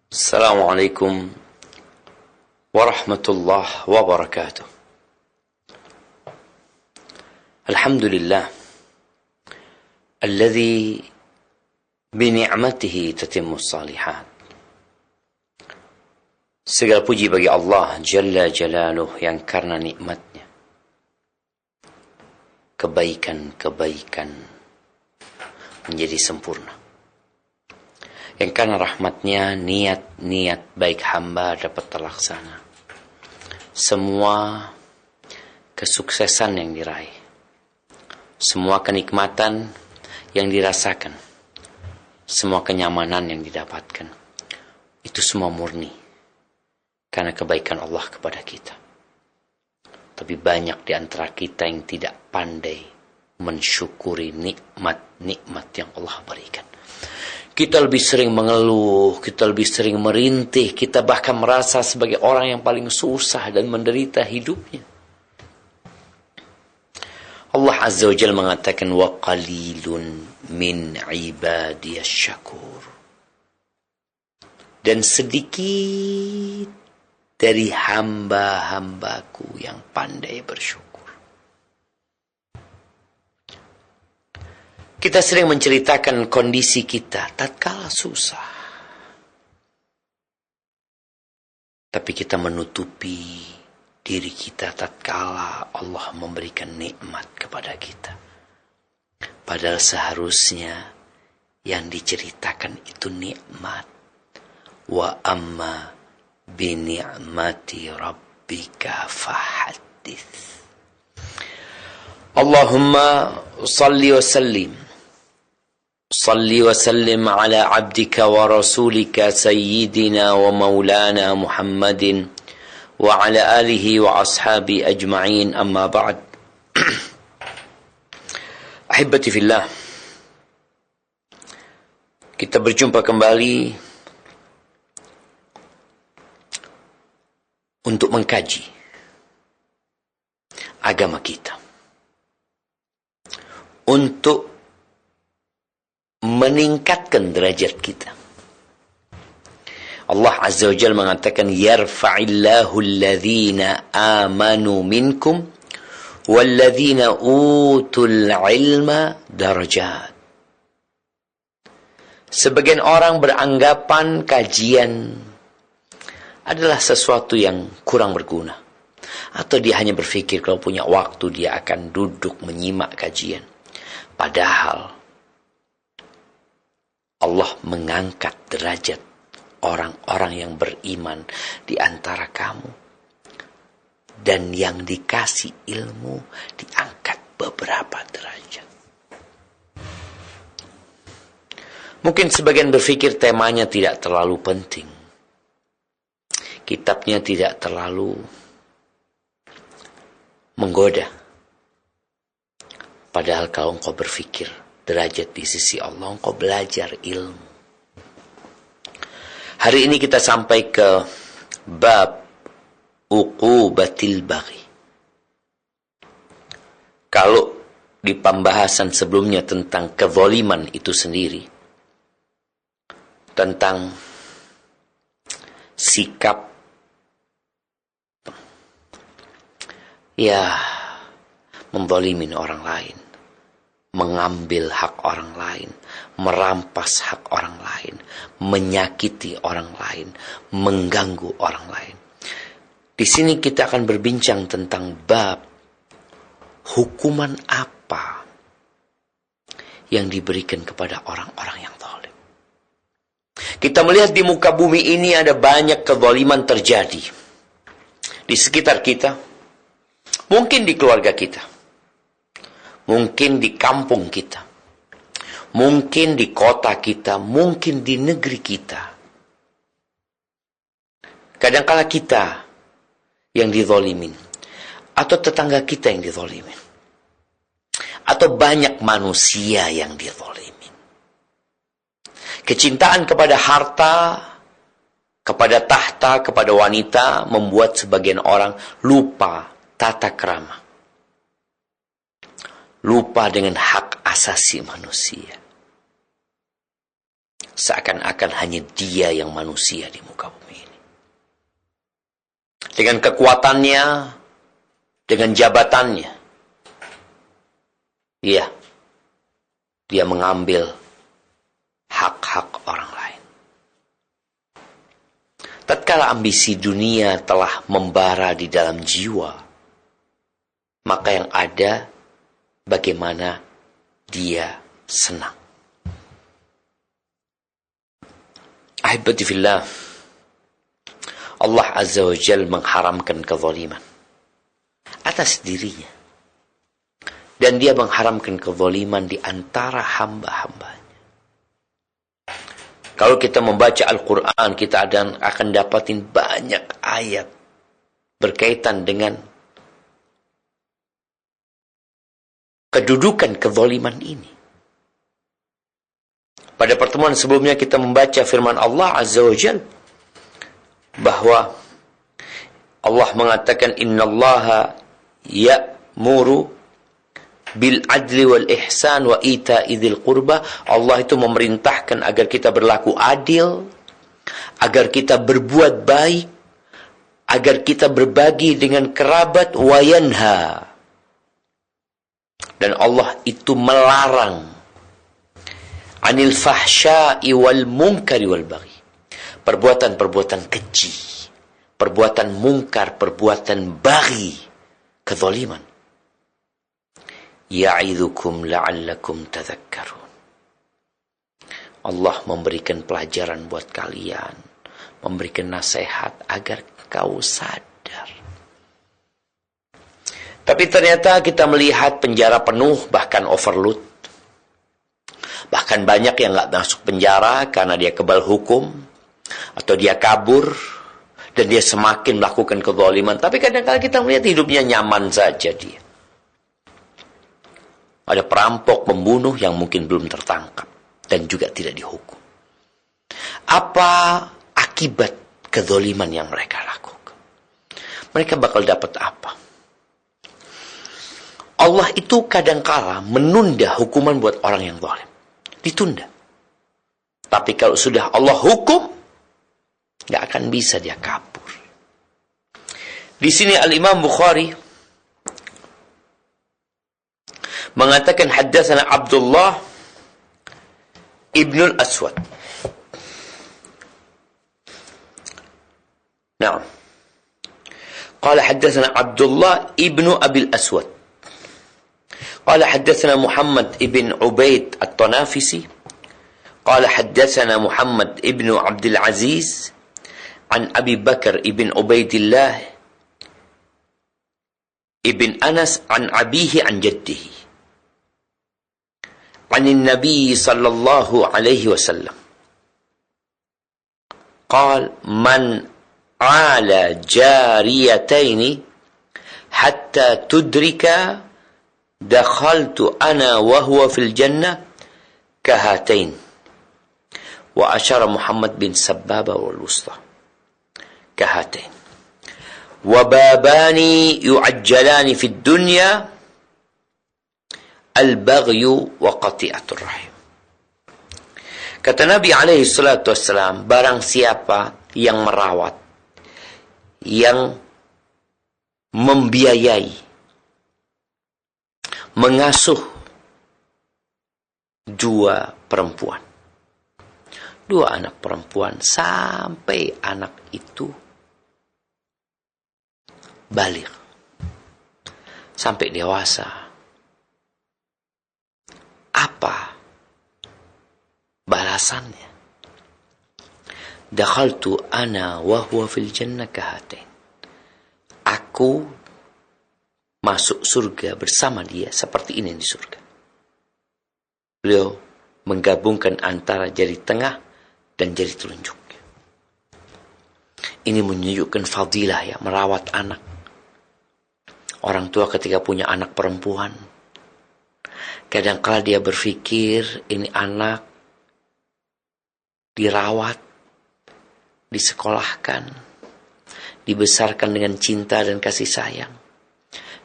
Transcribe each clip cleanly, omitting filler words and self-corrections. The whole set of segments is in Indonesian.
Assalamualaikum warahmatullahi wabarakatuh. Alhamdulillah alladzi bini'matihi tatimmus salihat. Segala puji bagi Allah Jalla Jalaluh yang karena nikmatnya kebaikan-kebaikan menjadi sempurna. Yang karena rahmatnya niat-niat baik hamba dapat terlaksana. Semua kesuksesan yang diraih, semua kenikmatan yang dirasakan, semua kenyamanan yang didapatkan, itu semua murni karena kebaikan Allah kepada kita. Tapi banyak di antara kita yang tidak pandai mensyukuri nikmat-nikmat yang Allah berikan. Kita lebih sering mengeluh, kita lebih sering merintih, kita bahkan merasa sebagai orang yang paling susah dan menderita hidupnya. Allah Azza wa Jalla mengatakan, wa qalilun min ibadiyas syakur. Dan sedikit dari hamba-hambaku yang pandai bersyukur. Kita sering menceritakan kondisi kita tatkala susah. Tapi kita menutupi diri kita tatkala Allah memberikan nikmat kepada kita. Padahal seharusnya yang diceritakan itu nikmat. Wa amma bi ni'mati rabbika fahaddits. Allahumma salli wa sallim. صل وسلم على عبدك ورسولك سيدنا ومولانا محمد وعلى آله وأصحابه أجمعين أما بعد. أحبتي في الله, kita berjumpa kembali untuk mengkaji agama kita, untuk meningkatkan derajat kita. Allah Azza wa Jalla mengatakan, yarfa'illahu alladhina amanu minkum walladhina utul ilma darajat. Sebagian orang beranggapan kajian adalah sesuatu yang kurang berguna, atau dia hanya berpikir kalau punya waktu dia akan duduk menyimak kajian. Padahal Allah mengangkat derajat orang-orang yang beriman di antara kamu. Dan yang dikasih ilmu diangkat beberapa derajat. Mungkin sebagian berpikir temanya tidak terlalu penting. Kitabnya tidak terlalu menggoda. Padahal kalau engkau berpikir derajat di sisi Allah, engkau belajar ilmu. Hari ini kita sampai ke bab uqubatil baghi. Kalau di pembahasan sebelumnya tentang kezaliman itu sendiri, tentang sikap menzalimin orang lain, mengambil hak orang lain, merampas hak orang lain, menyakiti orang lain, mengganggu orang lain. Di sini kita akan berbincang tentang bab hukuman apa yang diberikan kepada orang-orang yang zalim. Kita melihat di muka bumi ini ada banyak kezaliman terjadi di sekitar kita, mungkin di keluarga kita, mungkin di kampung kita, mungkin di kota kita, mungkin di negeri kita. Kadangkala kita yang dizalimin, atau tetangga kita yang dizalimin, atau banyak manusia yang dizalimin. Kecintaan kepada harta, kepada tahta, kepada wanita membuat sebagian orang lupa tata krama, lupa dengan hak asasi manusia. seakan-akan hanya dia yang manusia di muka bumi ini. Dengan kekuatannya, dengan jabatannya, dia mengambil hak-hak orang lain. Tatkala ambisi dunia telah membara di dalam jiwa, maka yang ada bagaimana dia senang. Ahibati fillah, Allah Azza wa Jal mengharamkan kezaliman atas dirinya. Dan dia mengharamkan kezaliman di antara hamba-hambanya. Kalau kita membaca Al-Quran, kita akan dapatin banyak ayat berkaitan dengan kedudukan kezaliman ini. Pada pertemuan sebelumnya kita membaca firman Allah Azza wa Jal bahwa Allah mengatakan innallaha ya'muru bil adli wal ihsan wa ita'i dzil qurba. Allah itu memerintahkan agar kita berlaku adil, agar kita berbuat baik, agar kita berbagi dengan kerabat, wa yanha. Dan Allah itu melarang anil fahsya'i wal munkari wal baghi. Perbuatan-perbuatan keji, perbuatan mungkar, perbuatan baghi, kezaliman. Ya'idzukum la'allakum tadhakkarun. Allah memberikan pelajaran buat kalian, memberikan nasihat agar kau sadar. Tapi ternyata kita melihat penjara penuh, bahkan overload. Bahkan banyak yang gak masuk penjara karena dia kebal hukum, atau dia kabur, dan dia semakin melakukan kezaliman. Tapi kadang-kadang kita melihat hidupnya nyaman saja dia. Ada perampok, pembunuh yang mungkin belum tertangkap dan juga tidak dihukum. Apa akibat kezaliman yang mereka lakukan? Mereka bakal dapat apa? Allah itu kadangkala menunda hukuman buat orang yang zalim. Ditunda. Tapi kalau sudah Allah hukum, nggak akan bisa dia kabur. Di sini Al-Imam Bukhari mengatakan haddatsana Abdullah ibn al-Aswad. Naam. Qala haddatsana Abdullah ibn Abi al-Aswad. Qala haddatsana Muhammad ibn Ubaid at-Tanafisi. Qala haddatsana Muhammad ibn Abdul Aziz an Abi Bakar ibn Ubaidillah ibn Anas an abihi an jaddihi. عن النبي صلى الله عليه وسلم قال من عال جاريتين حتى تدرك دخلت أنا وهو في الجنة كهاتين وأشار محمد بن سبابة والوسطى كهاتين وبابان يعجلان في الدنيا al-baghyu wa qati'atur rahim. Kata Nabi alaihi salatu wassalam, barang siapa yang merawat, yang membiayai, mengasuh dua perempuan, dua anak perempuan sampai anak itu baligh, sampai dewasa, apa balasannya? Dakhaltu ana wa huwa fil jannah kahatain. Aku masuk surga bersama dia seperti ini di surga. Beliau menggabungkan antara jari tengah dan jari telunjuk. Ini menunjukkan fadilah ya, merawat anak. Orang tua ketika punya anak perempuan, kadang-kala dia berpikir ini anak dirawat, disekolahkan, dibesarkan dengan cinta dan kasih sayang,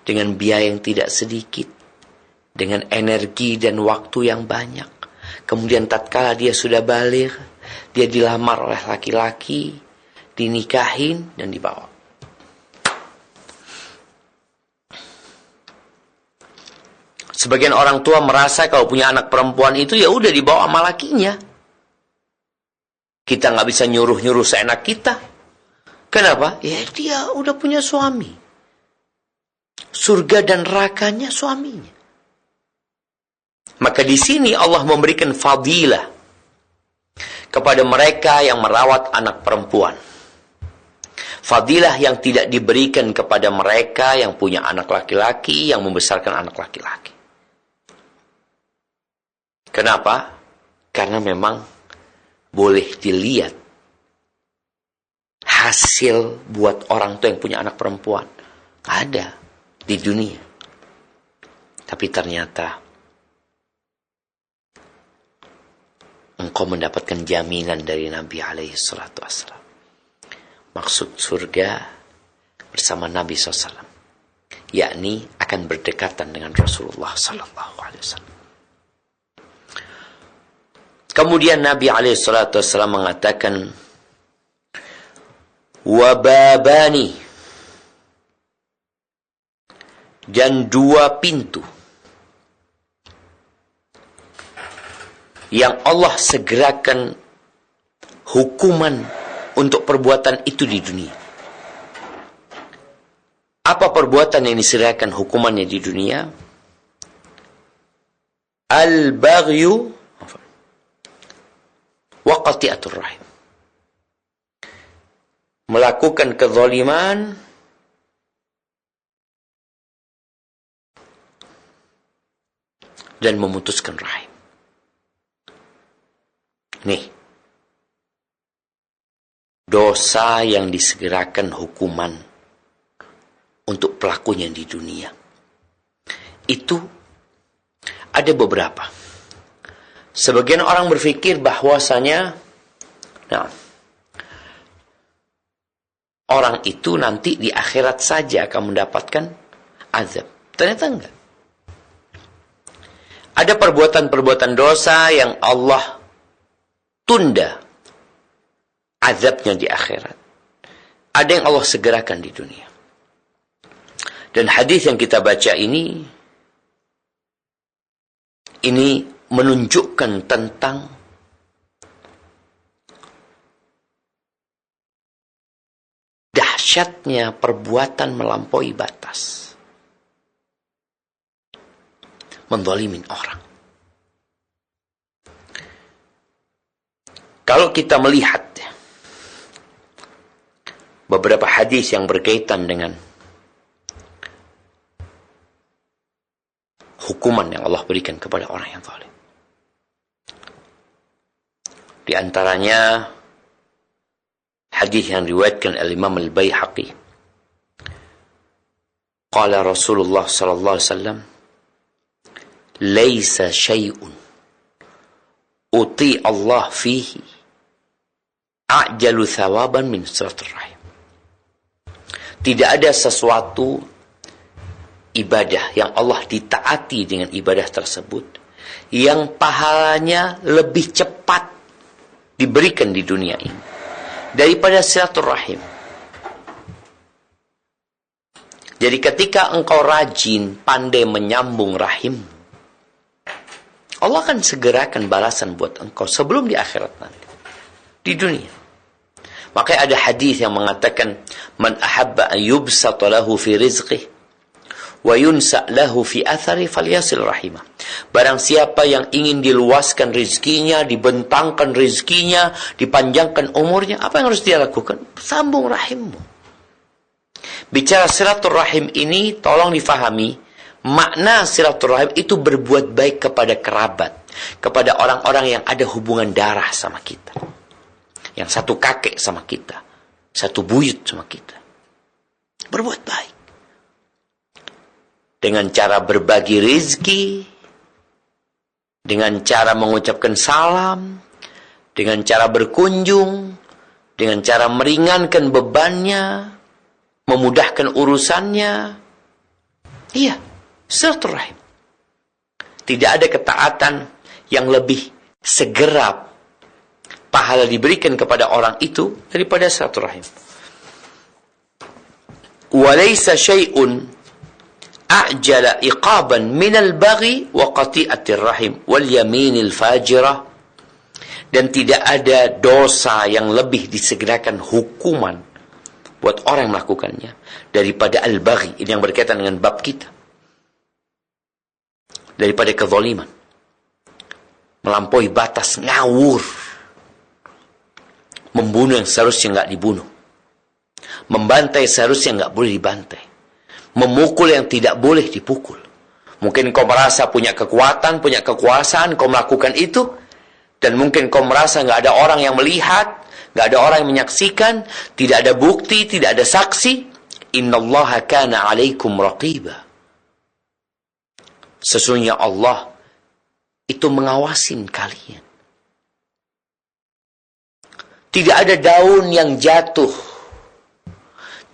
dengan biaya yang tidak sedikit, dengan energi dan waktu yang banyak, Kemudian tatkala dia sudah baligh, dia dilamar oleh laki-laki, dinikahin dan dibawa. Sebagian orang tua merasa kalau punya anak perempuan itu ya udah dibawa sama lakinya. Kita nggak bisa nyuruh-nyuruh seenak kita. Kenapa? Ya dia udah punya suami. Surga dan nerakanya suaminya. Maka di sini Allah memberikan fadilah kepada mereka yang merawat anak perempuan. Fadilah yang tidak diberikan kepada mereka yang punya anak laki-laki, yang membesarkan anak laki-laki. Kenapa? Karena memang boleh dilihat hasil buat orang tua yang punya anak perempuan. Ada di dunia. Tapi ternyata engkau mendapatkan jaminan dari Nabi alaihi salatu wassalam. Maksud surga bersama Nabi SAW, yakni akan berdekatan dengan Rasulullah SAW. Kemudian Nabi SAW mengatakan, wababani, dan 2 pintu yang Allah segerakan hukuman untuk perbuatan itu di dunia. Apa perbuatan yang disegerakan hukumannya di dunia? Al-baghyu wa qati'atur rahim. Melakukan kezaliman dan memutuskan rahim. Nih, dosa yang disegerakan hukuman untuk pelakunya di dunia. Itu ada beberapa. Sebagian orang berpikir bahwasanya orang itu nanti di akhirat saja akan mendapatkan azab. Ternyata enggak. Ada perbuatan-perbuatan dosa yang Allah tunda azabnya di akhirat. Ada yang Allah segerakan di dunia. Dan hadis yang kita baca ini menunjukkan tentang dahsyatnya perbuatan melampaui batas. Menzalimin orang. Kalau kita melihat beberapa hadis yang berkaitan dengan hukuman yang Allah berikan kepada orang yang zalim. Di antaranya hadis yang diriwayatkan oleh Imam Al-Baihaqi. Qala Rasulullah sallallahu alaihi wasallam, "Laisa syai'un uti Allah fihi a'jalu thawaban min silatur rahim." Tidak ada sesuatu ibadah yang Allah ditaati dengan ibadah tersebut yang pahalanya lebih cepat diberikan di dunia ini daripada silaturahim. Jadi ketika engkau rajin, pandai menyambung rahim, Allah akan segerakan balasan buat engkau sebelum di akhirat nanti, di dunia. Makanya ada hadis yang mengatakan, man ahabba an yubsata lahu fi rizqihi wa yunsa lahu fi athari falyasil rahimah. Barang siapa yang ingin diluaskan rezekinya, dibentangkan rezekinya, dipanjangkan umurnya, apa yang harus dia lakukan? Sambung rahimmu. Bicara silaturahim ini, tolong difahami, makna silaturahim itu berbuat baik kepada kerabat, kepada orang-orang yang ada hubungan darah sama kita, yang satu kakek sama kita, satu buyut sama kita. Berbuat baik dengan cara berbagi rezeki, dengan cara mengucapkan salam, dengan cara berkunjung, dengan cara meringankan bebannya, memudahkan urusannya. Iya, silaturahim. Tidak ada ketaatan yang lebih segera pahala diberikan kepada orang itu daripada silaturahim. Walaysa syai'un a'jala iqaban minal baghi wa qati'atir rahim wal yaminil fajirah. Dan tidak ada dosa yang lebih disegerakan hukuman buat orang yang melakukannya daripada al-baghi. Ini yang berkaitan dengan bab kita. Daripada kezaliman, melampaui batas, ngawur, membunuh yang seharusnya nggak dibunuh, membantai seharusnya nggak boleh dibantai, memukul yang tidak boleh dipukul. Mungkin kau merasa punya kekuatan, punya kekuasaan, kau melakukan itu, dan mungkin kau merasa nggak ada orang yang melihat, nggak ada orang yang menyaksikan, tidak ada bukti, tidak ada saksi. Innallaha kana 'alaikum raqiba. Sesungguhnya Allah itu mengawasin kalian. Tidak ada daun yang jatuh,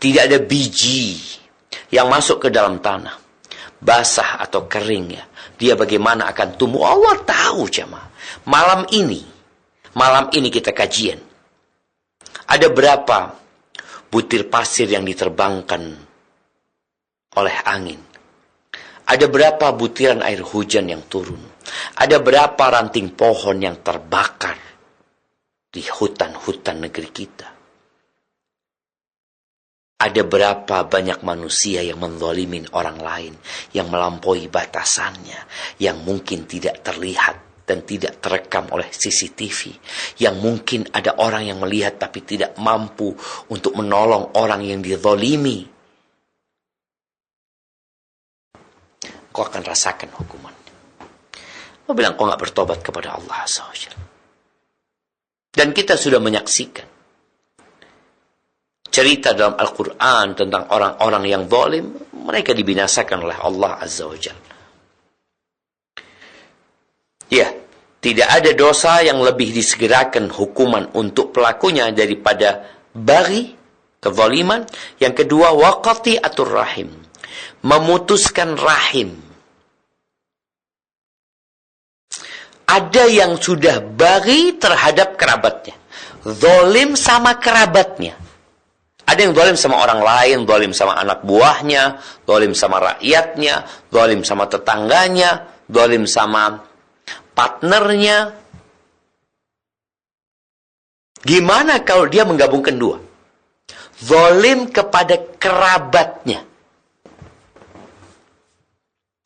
tidak ada biji yang masuk ke dalam tanah, basah atau kering ya. Dia bagaimana akan tumbuh, Allah tahu jemaah. Malam ini kita kajian. Ada berapa butir pasir yang diterbangkan oleh angin? Ada berapa butiran air hujan yang turun? Ada berapa ranting pohon yang terbakar di hutan-hutan negeri kita? Ada berapa banyak manusia yang menzalimin orang lain, yang melampaui batasannya, yang mungkin tidak terlihat dan tidak terekam oleh CCTV, yang mungkin ada orang yang melihat tapi tidak mampu untuk menolong orang yang dizalimi. Kau akan rasakan hukumannya. Kau bilang kau gak bertobat kepada Allah SWT. Dan kita sudah menyaksikan cerita dalam Al-Quran tentang orang-orang yang zalim, mereka dibinasakan oleh Allah Azza wa Jalla. Ya, tidak ada dosa yang lebih disegerakan hukuman untuk pelakunya daripada baghi, kezaliman. Yang kedua, waqati'atur rahim, memutuskan rahim. Ada yang sudah baghi terhadap kerabatnya, zalim sama kerabatnya. Ada yang zalim sama orang lain, zalim sama anak buahnya, zalim sama rakyatnya, zalim sama tetangganya, zalim sama partnernya. Gimana kalau dia menggabungkan dua? Zalim kepada kerabatnya.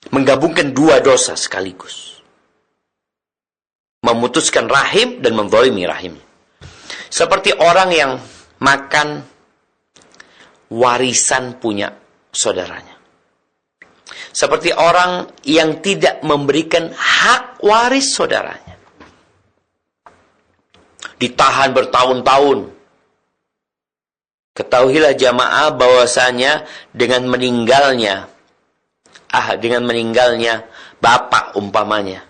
Menggabungkan dua dosa sekaligus. Memutuskan rahim dan menzalimi rahimnya. Seperti orang yang makan warisan punya saudaranya. Seperti orang yang tidak memberikan hak waris saudaranya. Ditahan bertahun-tahun. Ketahuilah jamaah bahwasanya dengan meninggalnya bapak umpamanya,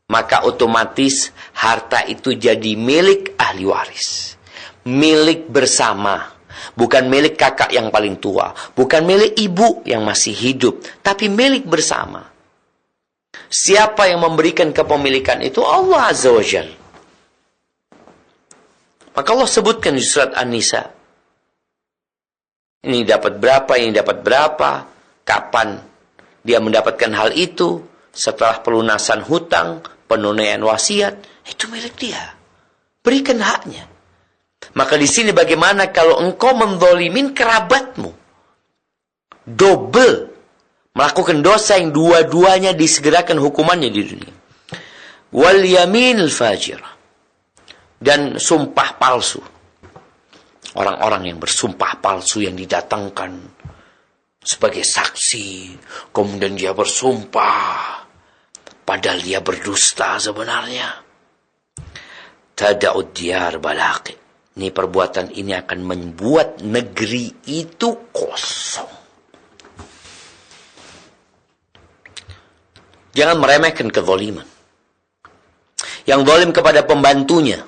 maka otomatis harta itu jadi milik ahli waris. Milik bersama. Bukan milik kakak yang paling tua. Bukan milik ibu yang masih hidup. Tapi milik bersama. Siapa yang memberikan kepemilikan itu? Allah Azza wa Jalla. Maka Allah sebutkan di surat An-Nisa. Ini dapat berapa, ini dapat berapa. Kapan dia mendapatkan hal itu? Setelah pelunasan hutang, penunaian wasiat. Itu milik dia. Berikan haknya. Maka di sini bagaimana kalau engkau menzalimin kerabatmu? Double. Melakukan dosa yang dua-duanya disegerakan hukumannya di dunia. Wal yaminil fajirah. Dan sumpah palsu. Orang-orang yang bersumpah palsu yang didatangkan sebagai saksi. Kemudian dia bersumpah. Padahal dia berdusta sebenarnya. Tada'ud diyar balaqi. Ini perbuatan ini akan membuat negeri itu kosong. Jangan meremehkan kezaliman. Yang zalim kepada pembantunya.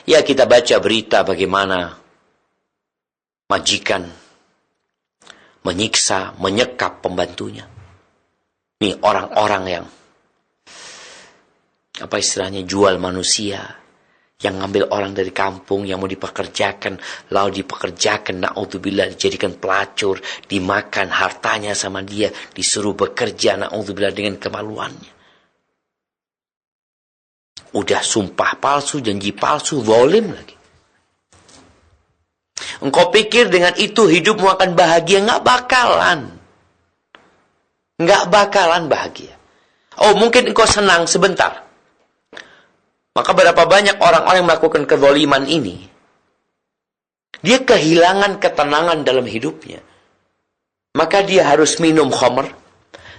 Ya, kita baca berita bagaimana majikan menyiksa, menyekap pembantunya. Ini orang-orang yang apa istilahnya, jual manusia, yang ngambil orang dari kampung yang mau dipekerjakan, lalu dipekerjakan, na'udzubillah, dijadikan pelacur, dimakan hartanya sama dia, disuruh bekerja, na'udzubillah, dengan kemaluannya. Udah sumpah palsu, janji palsu, zalim lagi. Engkau pikir dengan itu hidupmu akan bahagia? Nggak bakalan. Nggak bakalan bahagia. Oh, mungkin engkau senang sebentar. Maka berapa banyak orang-orang yang melakukan kezaliman ini, dia kehilangan ketenangan dalam hidupnya. Maka dia harus minum khamr,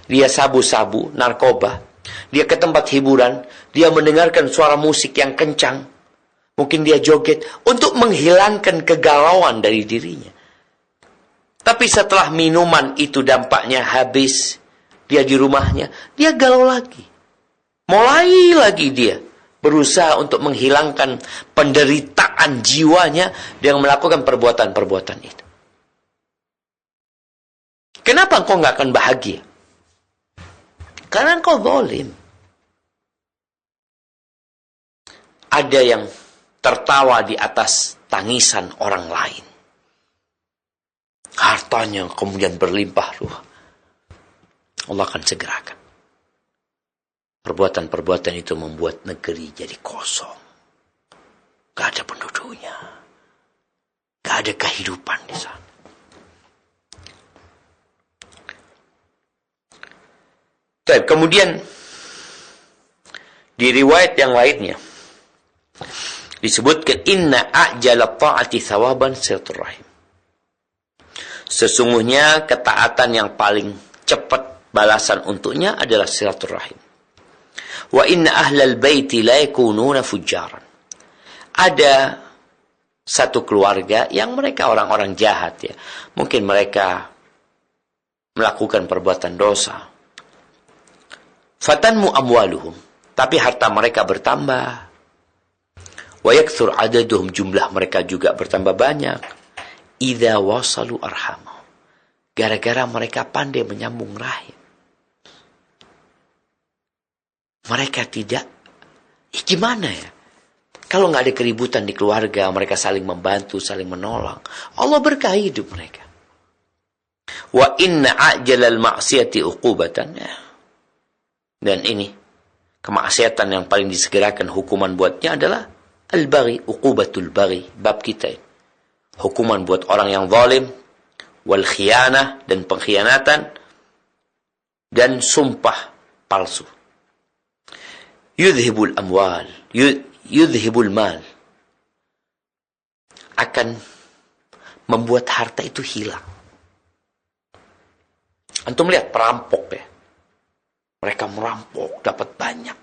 dia sabu-sabu, narkoba, dia ke tempat hiburan, dia mendengarkan suara musik yang kencang, mungkin dia joget untuk menghilangkan kegalauan dari dirinya. Tapi setelah minuman itu dampaknya habis, dia di rumahnya, dia galau lagi. Mulai lagi dia berusaha untuk menghilangkan penderitaan jiwanya dengan melakukan perbuatan-perbuatan itu. Kenapa engkau nggak akan bahagia? Karena engkau zalim. Ada yang tertawa di atas tangisan orang lain. Hartanya kemudian berlimpah ruah. Allah akan segerakan. Perbuatan-perbuatan itu membuat negeri jadi kosong. Gak ada penduduknya. Gak ada kehidupan di sana. Kemudian di riwayat yang lainnya disebutkan inna a'jala ta'ati thawaban silaturrahim. Sesungguhnya ketaatan yang paling cepat balasan untuknya adalah silaturrahim. Wa inna ahlal baiti la yakununa fujjaran. Ada satu keluarga yang mereka orang-orang jahat ya. Mungkin mereka melakukan perbuatan dosa. Fatanmu amwaluhum, tapi harta mereka bertambah. Wa yakthur adaduhum, jumlah mereka juga bertambah banyak. Idza wasalu arhamah. Gara-gara mereka pandai menyambung rahim. Mereka tidak, gimana ya? Kalau nggak ada keributan di keluarga, mereka saling membantu, saling menolong. Allah berkahi hidup mereka. Wa inna a'jalal ma'siyati uqubatan. Dan ini, kemaksiatan yang paling disegerakan hukuman buatnya adalah al-baghi, uqubatul baghi, bab kita ini. Hukuman buat orang yang zalim, wal khiyanah, dan pengkhianatan, dan sumpah palsu. Yudhibul amwal, yudhibul mal, akan membuat harta itu hilang. Antum lihat perampok ya, mereka merampok dapat banyak.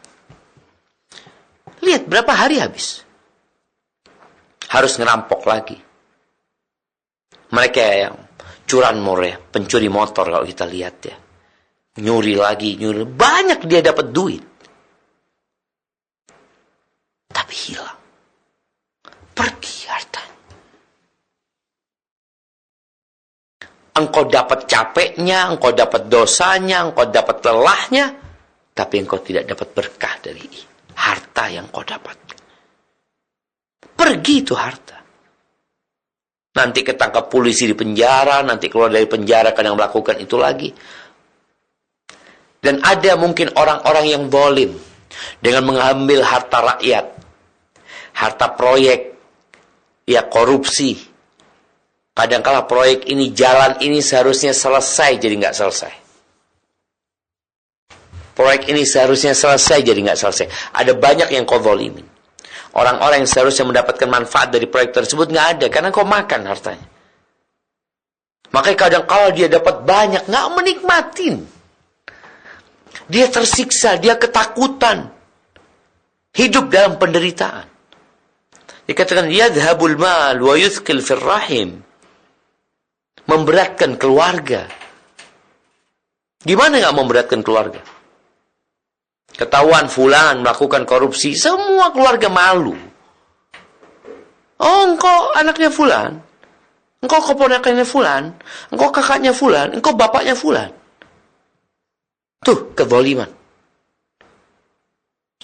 Lihat berapa hari habis, harus ngerampok lagi. Mereka yang curanmor ya, pencuri motor kalau kita lihat ya, nyuri lagi, nyuri, banyak dia dapat duit. Tapi hilang. Pergi hartanya. Engkau dapat capeknya, engkau dapat dosanya, engkau dapat lelahnya, tapi engkau tidak dapat berkah dari harta yang engkau dapat. Pergi itu harta. Nanti ketangkap polisi di penjara, nanti keluar dari penjara kadang melakukan itu lagi. Dan ada mungkin orang-orang yang zalim dengan mengambil harta rakyat. Harta proyek, ya korupsi. Kadangkala proyek ini, jalan ini seharusnya selesai, jadi nggak selesai. Proyek ini seharusnya selesai, jadi nggak selesai. Ada banyak yang kau zalimin. Orang-orang yang seharusnya mendapatkan manfaat dari proyek tersebut nggak ada, karena kau makan hartanya. Makanya kadangkala dia dapat banyak, nggak menikmatin. Dia tersiksa, dia ketakutan. Hidup dalam penderitaan. Dikatakan yadhabul mal wa yuthqil fir rahim. Memberatkan keluarga. Gimana enggak memberatkan keluarga? Ketahuan fulan melakukan korupsi, semua keluarga malu. Oh, engkau anaknya fulan. Engkau keponakannya fulan. Engkau kakaknya fulan. Engkau bapaknya fulan. Tuh, kezaliman.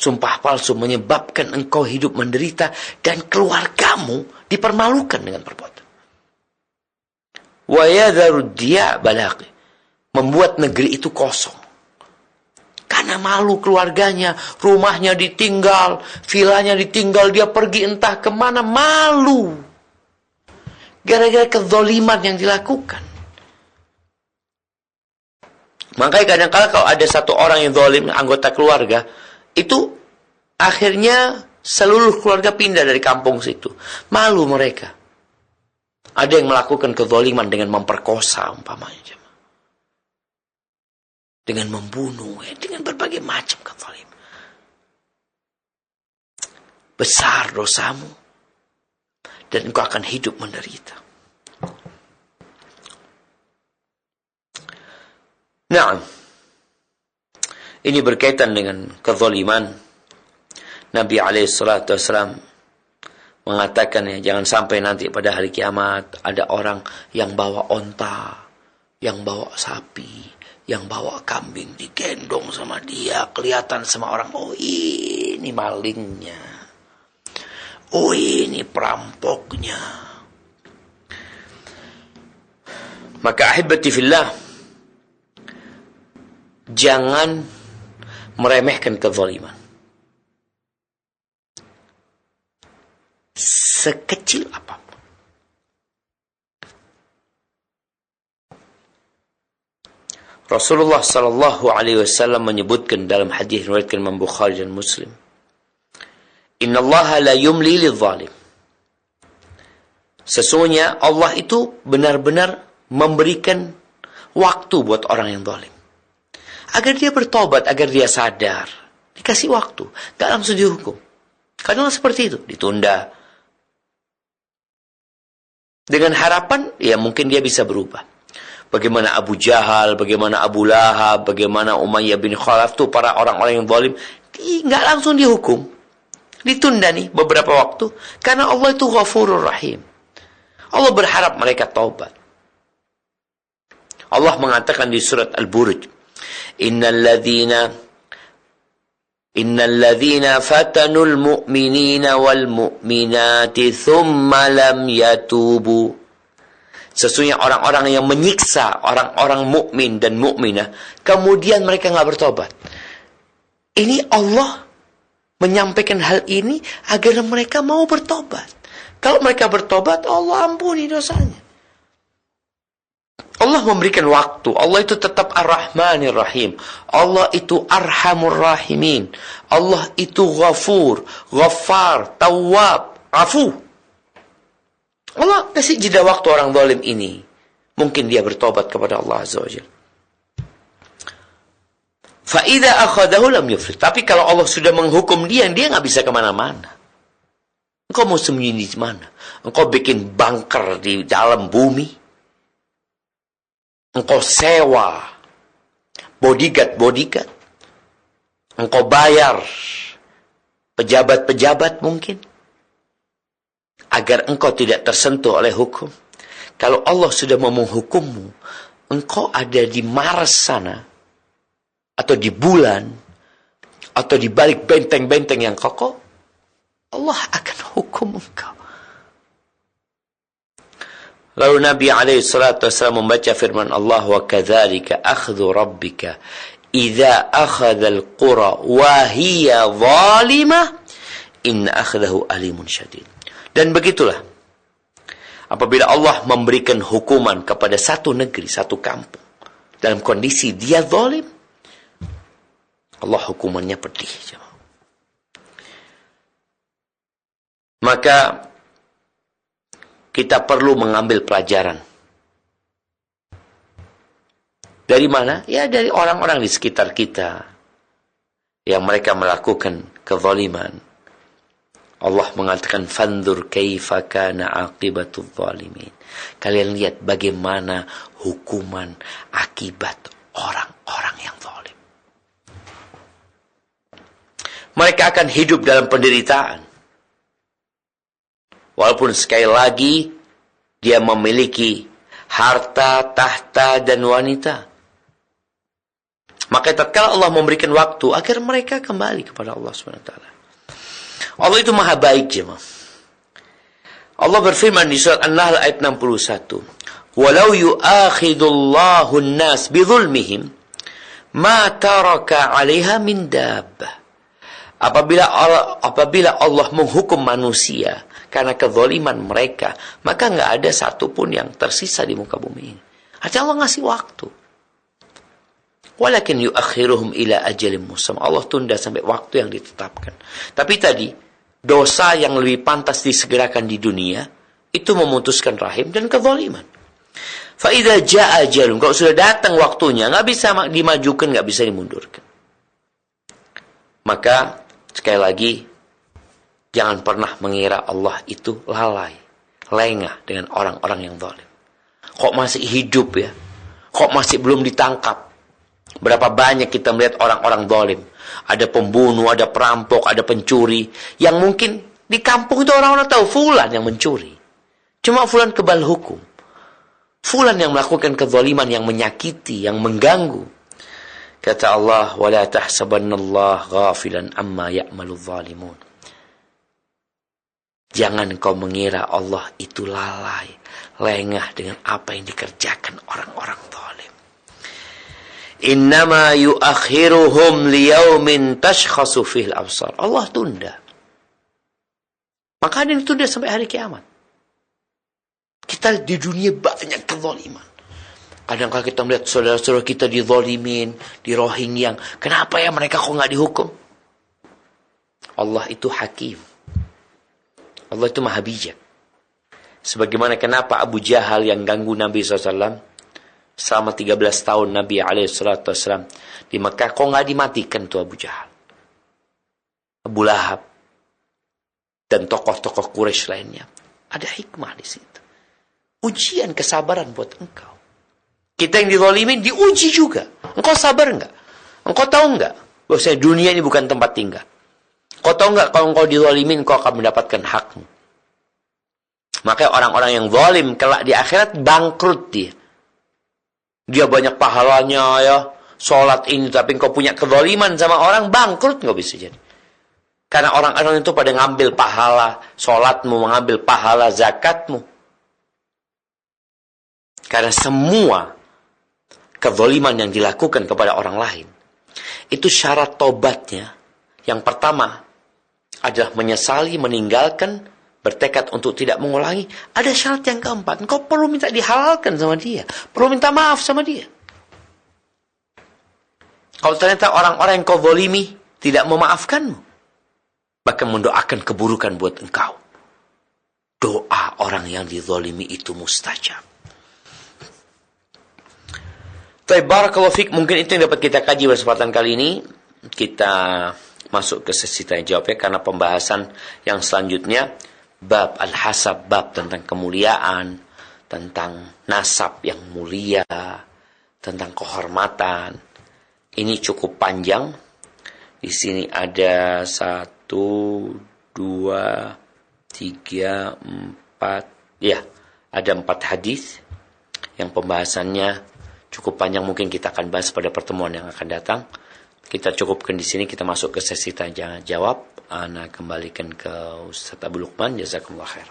Sumpah palsu menyebabkan engkau hidup menderita dan keluargamu dipermalukan dengan perbuatan. Wa yadharu diya balaqi, membuat negeri itu kosong. Karena malu keluarganya, rumahnya ditinggal, vilanya ditinggal, dia pergi entah kemana, malu. Gara-gara kezaliman yang dilakukan. Makanya kadang-kala kalau ada satu orang yang zalim, anggota keluarga, itu akhirnya seluruh keluarga pindah dari kampung situ. Malu mereka. Ada yang melakukan kezaliman dengan memperkosa umpamanya. Dengan membunuh, dengan berbagai macam kezaliman. Besar dosamu dan engkau akan hidup menderita. Nah, ini berkaitan dengan kezaliman. Nabi SAW mengatakan jangan sampai nanti pada hari kiamat ada orang yang bawa onta, yang bawa sapi, yang bawa kambing digendong sama dia, kelihatan sama orang, oh ini malingnya, oh ini perampoknya. Maka ahibati fillah, jangan meremehkan kezaliman. Sekecil apapun. Rasulullah sallallahu alaihi wasallam menyebutkan dalam hadis riwayat Imam Bukhari dan Muslim, "Innallaha la yumli lidh-dhalim." Sesungguhnya Allah itu benar-benar memberikan waktu buat orang yang zalim. Agar dia bertobat, agar dia sadar. Dikasih waktu, enggak langsung dihukum. Kadang seperti itu, ditunda. Dengan harapan, ya mungkin dia bisa berubah. Bagaimana Abu Jahal, bagaimana Abu Lahab, bagaimana Umayyah bin Khalaf, itu para orang-orang yang zalim, nggak langsung dihukum. Ditunda nih beberapa waktu. Karena Allah itu Ghafurur Rahim. Allah berharap mereka taubat. Allah mengatakan di surat Al-Buruj, Innal ladhina fatanul mu'minina wal mu'minati thumma lam yatubu. Sesungguhnya orang-orang yang menyiksa orang-orang mukmin dan mukminah, kemudian mereka nggak bertobat. Ini Allah menyampaikan hal ini agar mereka mau bertobat. Kalau mereka bertobat, Allah ampuni dosanya. Allah memberikan waktu. Allah itu tetap Ar-Rahmanir Rahim. Allah itu Arhamur Rahimin. Allah itu Ghafur, Ghaffar, Tawwab, Afu. Allah kasih jeda waktu orang zalim ini. Mungkin dia bertobat kepada Allah Azza wa Jalla. Fa'idha akhadahu lam yuflit. Tapi kalau Allah sudah menghukum dia nggak bisa kemana-mana. Engkau mau sembunyi di mana? Engkau bikin bunker di dalam bumi. Engkau sewa bodyguard. Engkau bayar pejabat-pejabat mungkin. Agar engkau tidak tersentuh oleh hukum. Kalau Allah sudah mau menghukummu, engkau ada di Mars sana, atau di bulan, atau di balik benteng-benteng yang kokoh, Allah akan hukum engkau. Lalu Nabi SAW membaca firman Allah, wa kadzalika akhdhu rabbika idza akhadha al-qura wa hiya zalimah inna akhdahu alimun syadid. Dan begitulah, apabila Allah memberikan hukuman kepada satu negeri, satu kampung, dalam kondisi dia zalim, Allah hukumannya pedih. Maka, kita perlu mengambil pelajaran. Dari mana? Ya dari orang-orang di sekitar kita, yang mereka melakukan kezaliman. Allah mengatakan fanzur kaifa kana aqibatul zalimin. Kalian lihat bagaimana hukuman akibat orang-orang yang zalim. Mereka akan hidup dalam penderitaan. Walaupun sekali lagi dia memiliki harta, tahta dan wanita. Maka tatkala Allah memberikan waktu agar mereka kembali kepada Allah SWT. Allah itu maha baik, jemaah. Allah berfirman di surat An-Nahl ayat 61. Walau yu'akhidullahu an-nas bizulmihim ma taraka 'alaiha min dabbah. Apabila Allah menghukum manusia karena kezaliman mereka, maka enggak ada satupun yang tersisa di muka bumi ini. Artinya Allah ngasih waktu. Walakin yu'akhiruhum ila ajalin musamma. Allah tunda sampai waktu yang ditetapkan. Tapi tadi dosa yang lebih pantas disegerakan di dunia itu memutuskan rahim dan kezaliman. Fa idza jaa ajalun, kalau sudah datang waktunya, enggak bisa dimajukan, enggak bisa dimundurkan. Maka sekali lagi, jangan pernah mengira Allah itu lalai, lengah dengan orang-orang yang zalim. Kok masih hidup ya? Kok masih belum ditangkap? Berapa banyak kita melihat orang-orang zalim. Ada pembunuh, ada perampok, ada pencuri. Yang mungkin di kampung itu orang-orang tahu fulan yang mencuri. Cuma fulan kebal hukum. Fulan yang melakukan kezaliman, yang menyakiti, yang mengganggu. Kata Allah, وَلَا تَحْسَبَنَّ اللَّهَ غَافِلًا أَمَّا يَعْمَلُ الظَّالِمُونَ. Jangan kau mengira Allah itu lalai, lengah dengan apa yang dikerjakan orang-orang zalim. Innama yu'akhiruhum liyaumin tashkhasu fihil absar. Allah tunda. Maka ada yang tunda sampai hari kiamat. Kita di dunia banyak kezaliman. Kadang-kadang kita melihat saudara-saudara kita dizalimin, di Rohingya. Kenapa ya mereka kok nggak dihukum? Allah itu hakim. Allah itu maha bijak. Sebagaimana kenapa Abu Jahal yang ganggu Nabi SAW selama 13 tahun Nabi SAW di Mekah, kok nggak dimatikan tuh Abu Jahal, Abu Lahab, dan tokoh-tokoh Quraisy lainnya. Ada hikmah di situ. Ujian kesabaran buat engkau. Kita yang dizalimin diuji juga. Engkau sabar enggak? Engkau tahu enggak bahwasanya dunia ini bukan tempat tinggal? Engkau tahu enggak kalau engkau dizalimin engkau akan mendapatkan hakmu? Makanya orang-orang yang zalim kelak di akhirat bangkrut dia. Dia banyak pahalanya ya, sholat ini, tapi engkau punya kezaliman sama orang, bangkrut enggak bisa jadi. Karena orang-orang itu pada ngambil pahala sholatmu, mengambil pahala zakatmu. Karena semua kezaliman yang dilakukan kepada orang lain, itu syarat tobatnya. Yang pertama adalah menyesali, meninggalkan, bertekad untuk tidak mengulangi. Ada syarat yang keempat, engkau perlu minta dihalalkan sama dia, perlu minta maaf sama dia. Kalau ternyata orang-orang yang kau zalimi tidak memaafkanmu, bahkan mendoakan keburukan buat engkau, doa orang yang dizalimi itu mustajab. Barakallahu fiik, mungkin itu yang dapat kita kaji pada kesempatan kali ini. Kita masuk ke sesi tanya jawab ya, karena pembahasan yang selanjutnya bab al-hasab, bab tentang kemuliaan, tentang nasab yang mulia, tentang kehormatan. Ini cukup panjang. Di sini ada 1, 2, 3, 4, ya, ada 4 hadis yang pembahasannya cukup panjang. Mungkin kita akan bahas pada pertemuan yang akan datang. Kita cukupkan di sini, kita masuk ke sesi tanya jawab. Ana kembalikan ke Ustaz Abu Luqman. Jazakumullah khair.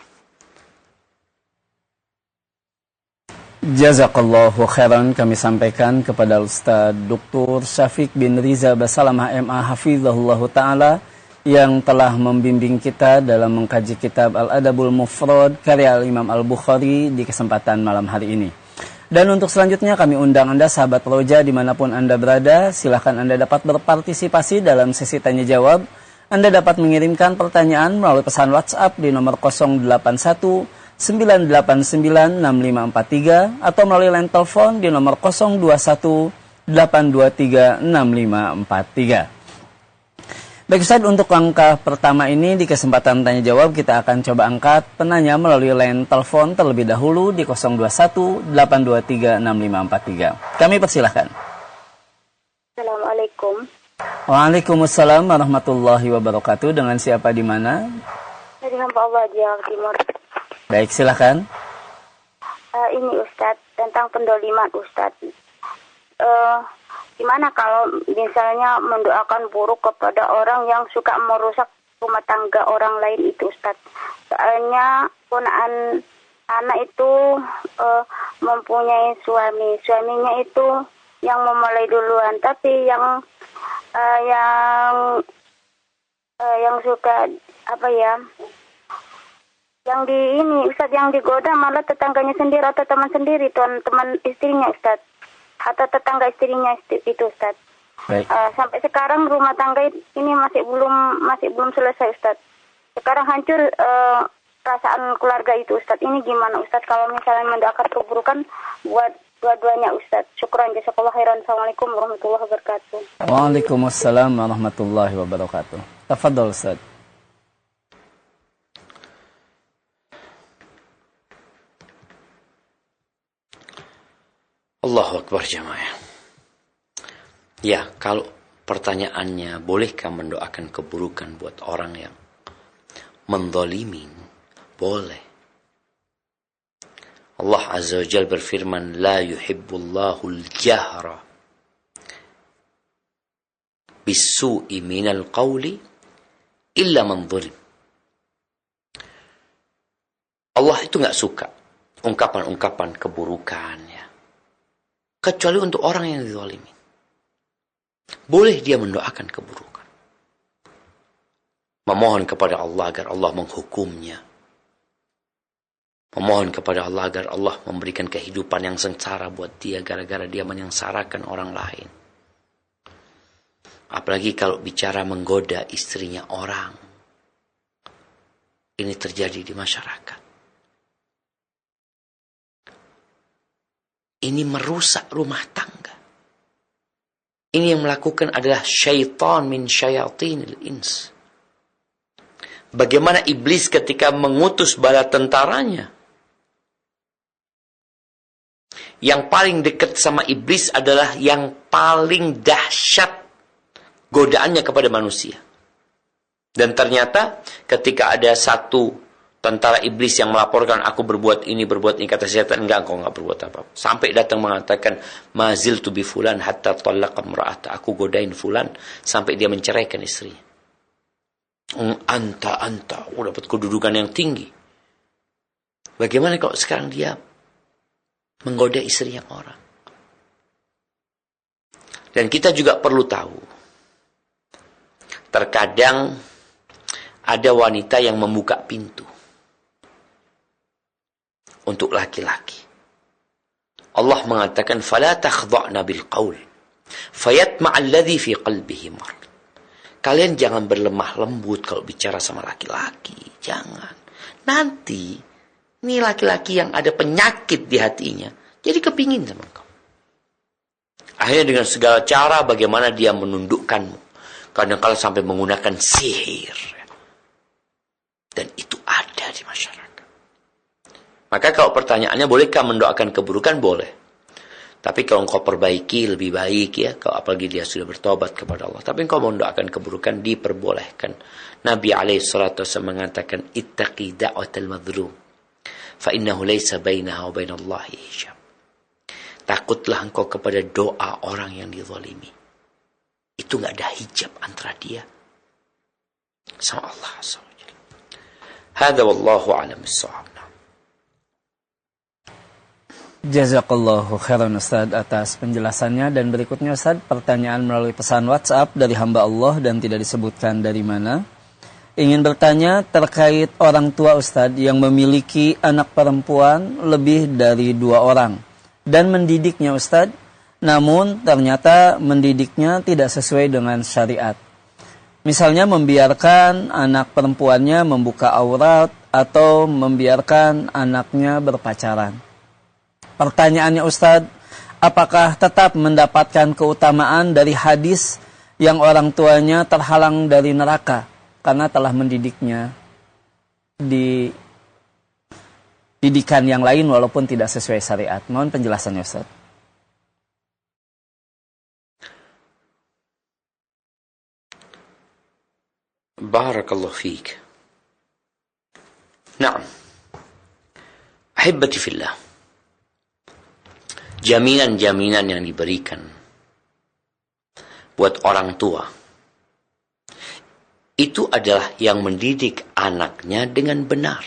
Jazakallahu khairan kami sampaikan kepada Ustaz Dr. Syafiq bin Riza Basalamah MA Hafizahullah Ta'ala yang telah membimbing kita dalam mengkaji kitab Al-Adabul Mufrad karya Imam Al-Bukhari di kesempatan malam hari ini. Dan untuk selanjutnya kami undang Anda sahabat Roja dimanapun Anda berada, silahkan Anda dapat berpartisipasi dalam sesi tanya jawab. Anda dapat mengirimkan pertanyaan melalui pesan WhatsApp di nomor 081 989 6543 atau melalui line telepon di nomor 021 823 6543. Baik Ustaz, untuk langkah pertama ini di kesempatan tanya jawab kita akan coba angkat penanya melalui line telepon terlebih dahulu di 021 823 6543. Kami persilahkan. Assalamualaikum. Waalaikumsalam warahmatullahi wabarakatuh. Dengan siapa di mana? Dari hamba Allah Jawa Timur. Baik, silahkan. Ini Ustadz, tentang pendoliman Ustadz. gimana kalau misalnya mendoakan buruk kepada orang yang suka merusak rumah tangga orang lain itu Ustaz? Soalnya ponaan anak itu mempunyai suami, suaminya itu yang memulai duluan, tapi yang suka yang di ini Ustaz, yang digoda malah tetangganya sendiri atau teman sendiri, teman istrinya Ustaz, atau tetangga istrinya itu Ustaz. Sampai sekarang rumah tangga ini masih belum selesai Ustaz. Sekarang hancur perasaan keluarga itu Ustaz. Ini gimana Ustaz kalau misalnya mendoakan keburukan buat dua-duanya Ustaz? Syukran, jazakallahu khairan. Assalamualaikum warahmatullahi wabarakatuh. Waalaikumsalam warahmatullahi wabarakatuh. Tafadhol Ustaz. Allahu Akbar jamaah. Ya, kalau pertanyaannya, bolehkah mendoakan keburukan buat orang yang menzalimin? Boleh. Allah Azza wa Jalla berfirman, la yuhibbullahu al-jahra bis-su'i minal qawli illa man zalim. Allah itu enggak suka ungkapan-ungkapan keburukan, ya, kecuali untuk orang yang dizalimi. Boleh dia mendoakan keburukan, memohon kepada Allah agar Allah menghukumnya, memohon kepada Allah agar Allah memberikan kehidupan yang sengsara buat dia gara-gara dia menyengsarakan orang lain. Apalagi kalau bicara menggoda istrinya orang. Ini terjadi di masyarakat. Ini merusak rumah tangga. Ini yang melakukan adalah syaitan min syayatinil ins. Bagaimana iblis ketika mengutus bala tentaranya. Yang paling dekat sama iblis adalah yang paling dahsyat godaannya kepada manusia. Dan ternyata ketika ada satu tentara iblis yang melaporkan, aku berbuat ini, kata setan, enggak, engkau enggak berbuat apa-apa. Sampai datang mengatakan, maziltu bi fulan hatta talaqa imra'ata, aku godain fulan sampai dia menceraikan istrinya. Anta, dapat kedudukan yang tinggi. Bagaimana kalau sekarang dia menggoda istri yang orang? Dan kita juga perlu tahu, terkadang ada wanita yang membuka pintu untuk laki-laki. Allah mengatakan, fala takhdha'na bil qaul fayatma'a alladhi fi qalbihi marad. Kalian jangan berlemah lembut kalau bicara sama laki-laki, jangan. Nanti ini laki-laki yang ada penyakit di hatinya jadi kepingin sama engkau. Akhirnya dengan segala cara bagaimana dia menundukkanmu, kadang-kadang sampai menggunakan sihir. Dan itu ada di masyarakat. Maka kalau pertanyaannya, bolehkah mendoakan keburukan? Boleh. Tapi kalau engkau perbaiki lebih baik, ya, kalau apalagi dia sudah bertobat kepada Allah. Tapi engkau mendoakan keburukan diperbolehkan. Nabi SAW mengatakan, ittaqi da'watal madhlum fa innahu laysa bainaha wa bainallahi hijab. Takutlah engkau kepada doa orang yang dizalimi. Itu enggak ada hijab antara dia sama Allah SWT. Hadza wallahu a'lam bissawab. Jazakallahu khairan Ustaz atas penjelasannya. Dan berikutnya Ustaz, pertanyaan melalui pesan WhatsApp dari hamba Allah dan tidak disebutkan dari mana. Ingin bertanya terkait orang tua Ustaz yang memiliki anak perempuan lebih dari 2 orang dan mendidiknya Ustaz, namun ternyata mendidiknya tidak sesuai dengan syariat. Misalnya membiarkan anak perempuannya membuka aurat atau membiarkan anaknya berpacaran. Pertanyaannya Ustadz, apakah tetap mendapatkan keutamaan dari hadis yang orang tuanya terhalang dari neraka karena telah mendidiknya di didikan yang lain walaupun tidak sesuai syariat? Mohon penjelasannya Ustadz. Barakallahu fiik. Naam. Ahibati fillah. Jaminan-jaminan yang diberikan buat orang tua itu adalah yang mendidik anaknya dengan benar.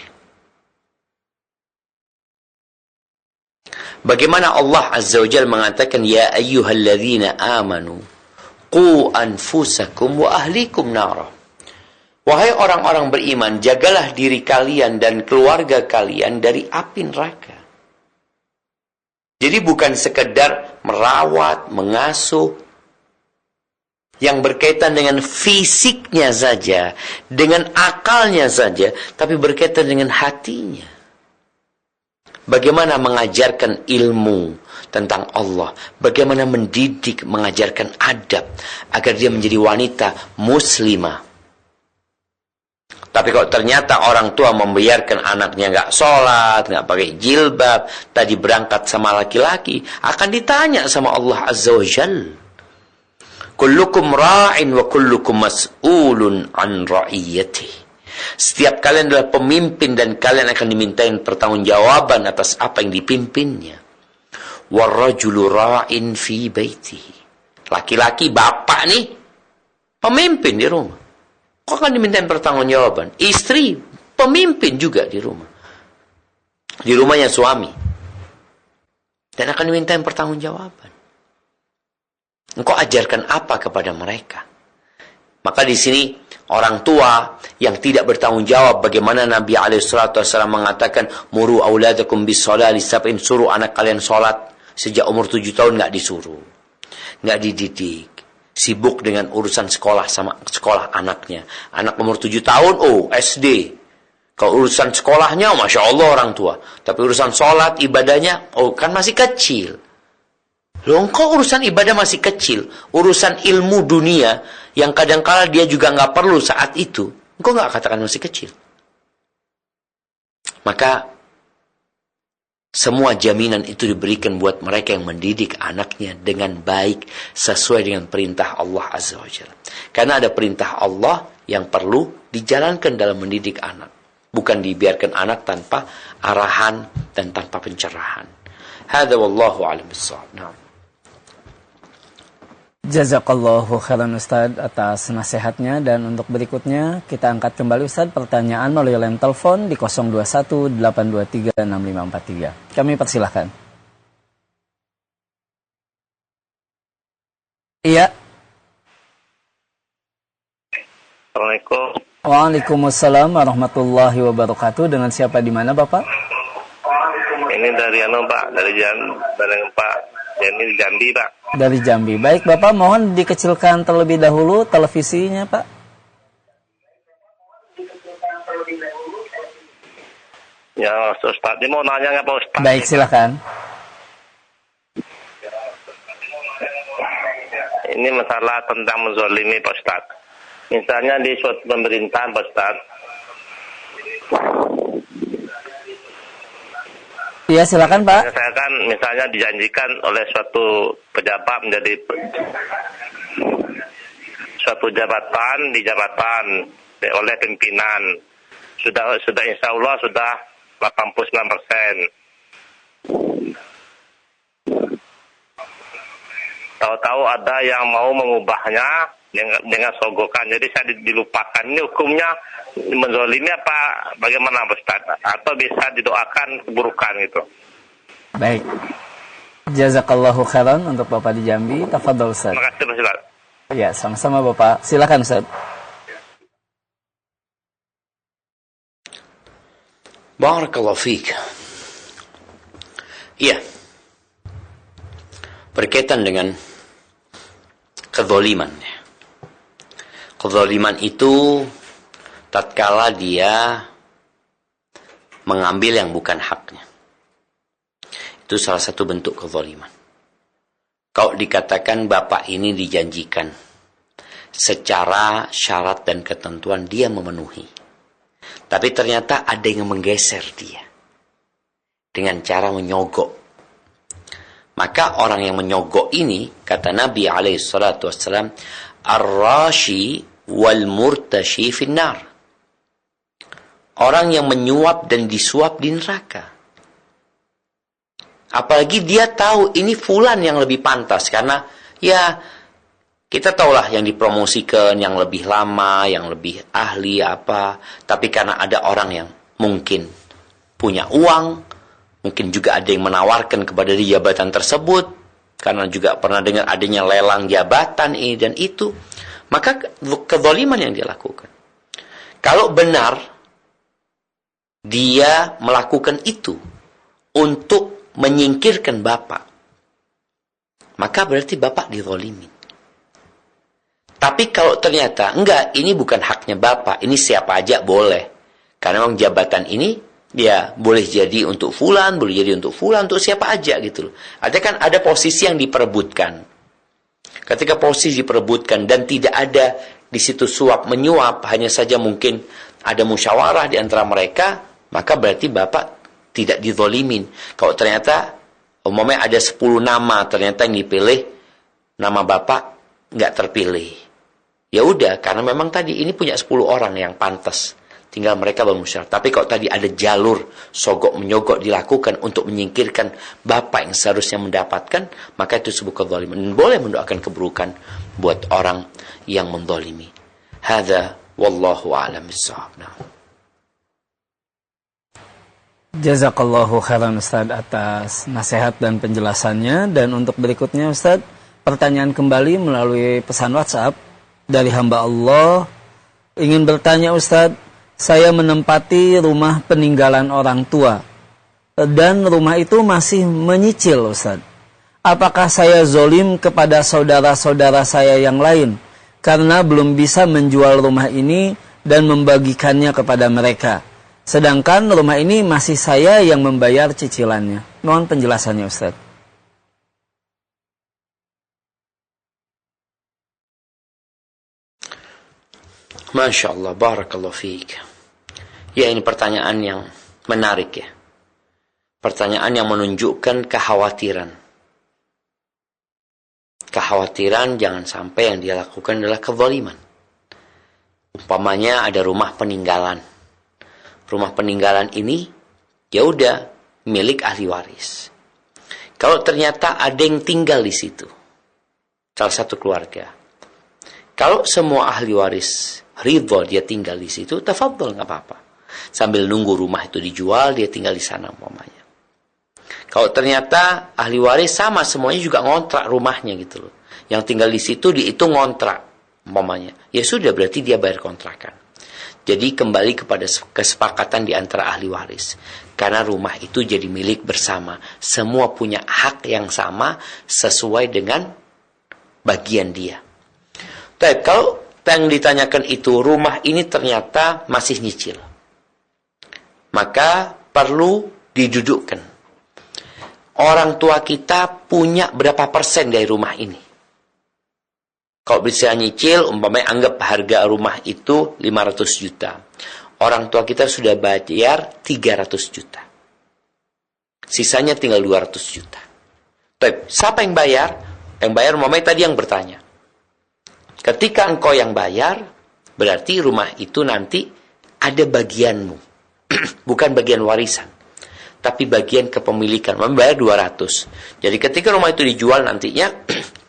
Bagaimana Allah Azza wa Jalla mengatakan, ya ayyuhalladzina amanu qu anfusakum wa ahlikum nara. Wahai orang-orang beriman, jagalah diri kalian dan keluarga kalian dari api neraka. Jadi bukan sekedar merawat, mengasuh yang berkaitan dengan fisiknya saja, dengan akalnya saja, tapi berkaitan dengan hatinya. Bagaimana mengajarkan ilmu tentang Allah, bagaimana mendidik, mengajarkan adab agar dia menjadi wanita muslimah. Tapi kalau ternyata orang tua membiarkan anaknya nggak sholat, nggak pakai jilbab, tadi berangkat sama laki-laki, akan ditanya sama Allah Azza wa Jalla. Kullukum ra'in wa kullukum mas'ulun an ra'iyati. Setiap kalian adalah pemimpin dan kalian akan dimintain pertanggungjawaban atas apa yang dipimpinnya. Warrajulu ra'in fi baitihi. Laki-laki bapak nih pemimpin di rumah. Kok akan dimintain pertanggungjawaban? Istri pemimpin juga di rumah. Di rumahnya suami. Dan akan dimintain pertanggungjawaban. Engkau ajarkan apa kepada mereka? Maka di sini orang tua yang tidak bertanggung jawab, bagaimana Nabi SAW mengatakan, muru auladakum bis-shalah lisab'in, suruh anak kalian sholat sejak umur 7 tahun, nggak disuruh, nggak dididik, sibuk dengan urusan sekolah sama sekolah anaknya. Anak umur 7 tahun, oh SD. Kalau urusan sekolahnya, masya Allah orang tua. Tapi urusan sholat ibadahnya, oh kan masih kecil. Loh, engkau urusan ibadah masih kecil, urusan ilmu dunia yang kadang-kala dia juga nggak perlu saat itu, engkau nggak katakan masih kecil. Maka semua jaminan itu diberikan buat mereka yang mendidik anaknya dengan baik sesuai dengan perintah Allah Azza wa Jalla. Karena ada perintah Allah yang perlu dijalankan dalam mendidik anak, bukan dibiarkan anak tanpa arahan dan tanpa pencerahan. Hadza wallahu a'lam bissawab. Nah. Jazakallahu khairan Ustaz atas nasihatnya, dan untuk berikutnya kita angkat kembali Ustaz pertanyaan melalui line telepon di 0218236543. Kami persilahkan. Iya. Assalamualaikum. Waalaikumsalam warahmatullahi wabarakatuh. Dengan siapa di mana Bapak? Ini dari Pak, dari Pak. Ini di Jambi, Pak. Dari Jambi. Baik, Bapak, mohon dikecilkan terlebih dahulu televisinya, Pak. Ya, Ustaz, ini mau nanya nggak Pak Ustaz? Baik, silakan. Ini masalah tentang menzolimi, Pak Ustaz. Misalnya di suatu pemerintahan, Pak Ustaz. Iya, silakan Pak. Saya kan misalnya dijanjikan oleh suatu pejabat menjadi suatu jabatan di jabatan oleh pimpinan. Sudah insya Allah sudah 89%. Tahu-tahu ada yang mau mengubahnya dengan sogokan. Jadi saya dilupakan. Ini hukumnya menzolimi apa bagaimana Ustaz? Atau bisa didoakan keburukan gitu? Baik. Jazakallahu khairan untuk Bapak di Jambi. Tafadhol Ustaz. Terima kasih Ustaz. Ya, sama-sama Bapak. Silakan Ustaz. Barakallahu fiik. Iya. Berkaitan dengan kezaliman. Kezaliman itu tatkala dia mengambil yang bukan haknya. Itu salah satu bentuk kezaliman. Kalau dikatakan bapak ini dijanjikan secara syarat dan ketentuan dia memenuhi. Tapi ternyata ada yang menggeser dia dengan cara menyogok. Maka orang yang menyogok ini, kata Nabi alaihissalatu wassalam, ar-rashi wal murtashi finnar. Orang yang menyuap dan disuap di neraka. Apalagi dia tahu ini fulan yang lebih pantas. Karena ya Kita tahulah yang dipromosikan, yang lebih lama, yang lebih ahli apa. Tapi karena ada orang yang mungkin punya uang, mungkin juga ada yang menawarkan kepada dia jabatan tersebut, karena juga pernah dengar adanya lelang jabatan ini dan itu, maka kezaliman yang dia lakukan. Kalau benar dia melakukan itu untuk menyingkirkan bapak, maka berarti bapak dizalimin. Tapi kalau ternyata enggak, ini bukan haknya bapak, ini siapa aja boleh. Karena memang jabatan ini ya boleh jadi untuk fulan, boleh jadi untuk fulan, untuk siapa aja gitu loh. Artinya kan ada posisi yang diperebutkan. Ketika posisi diperebutkan dan tidak ada di situ suap menyuap, hanya saja mungkin ada musyawarah di antara mereka, maka berarti bapak tidak dizalimin. Kalau ternyata umumnya ada 10 nama, ternyata yang dipilih nama bapak nggak terpilih. Ya udah, karena memang tadi ini punya 10 orang yang pantas. Tinggal mereka bermusyawarah. Tapi kalau tadi ada jalur sogok menyogok dilakukan untuk menyingkirkan bapak yang seharusnya mendapatkan, maka itu disebut kezaliman. Dan boleh mendoakan keburukan buat orang yang menzalimi. Hadza wallahu a'lam bissawab. Jazakallahu khairan Ustaz atas nasihat dan penjelasannya. Dan untuk berikutnya Ustaz, pertanyaan kembali melalui pesan WhatsApp dari hamba Allah. Ingin bertanya Ustaz, saya menempati rumah peninggalan orang tua dan rumah itu masih menyicil Ustaz. Apakah saya zolim kepada saudara-saudara saya yang lain karena belum bisa menjual rumah ini dan membagikannya kepada mereka? Sedangkan rumah ini masih saya yang membayar cicilannya. Mohon penjelasannya Ustaz. Masya Allah, barakallahu fiik. Ya, ini pertanyaan yang menarik ya. Pertanyaan yang menunjukkan kekhawatiran. Kekhawatiran jangan sampai yang dia lakukan adalah kezaliman. Umpamanya ada rumah peninggalan. Rumah peninggalan ini ya udah milik ahli waris. Kalau ternyata ada yang tinggal di situ, salah satu keluarga, kalau semua ahli waris ridho dia tinggal di situ, tafadhol, nggak apa-apa. Sambil nunggu rumah itu dijual, dia tinggal di sana umpamanya. Kalau ternyata ahli waris sama semuanya juga ngontrak rumahnya gitu loh. Yang tinggal di situ dihitung ngontrak umpamanya. Ya sudah, berarti dia bayar kontrakan. Jadi kembali kepada kesepakatan di antara ahli waris. Karena rumah itu jadi milik bersama. Semua punya hak yang sama sesuai dengan bagian dia. Tapi kalau yang ditanyakan itu rumah ini ternyata masih nyicil, maka perlu didudukkan. Orang tua kita punya berapa persen dari rumah ini? Kalau bisa nyicil, umpamanya anggap harga rumah itu 500 juta. Orang tua kita sudah bayar 300 juta. Sisanya tinggal 200 juta. Tapi siapa yang bayar? Yang bayar umpamanya tadi yang bertanya. Ketika engkau yang bayar, berarti rumah itu nanti ada bagianmu. Bukan bagian warisan, tapi bagian kepemilikan. Membayar 200. Jadi ketika rumah itu dijual nantinya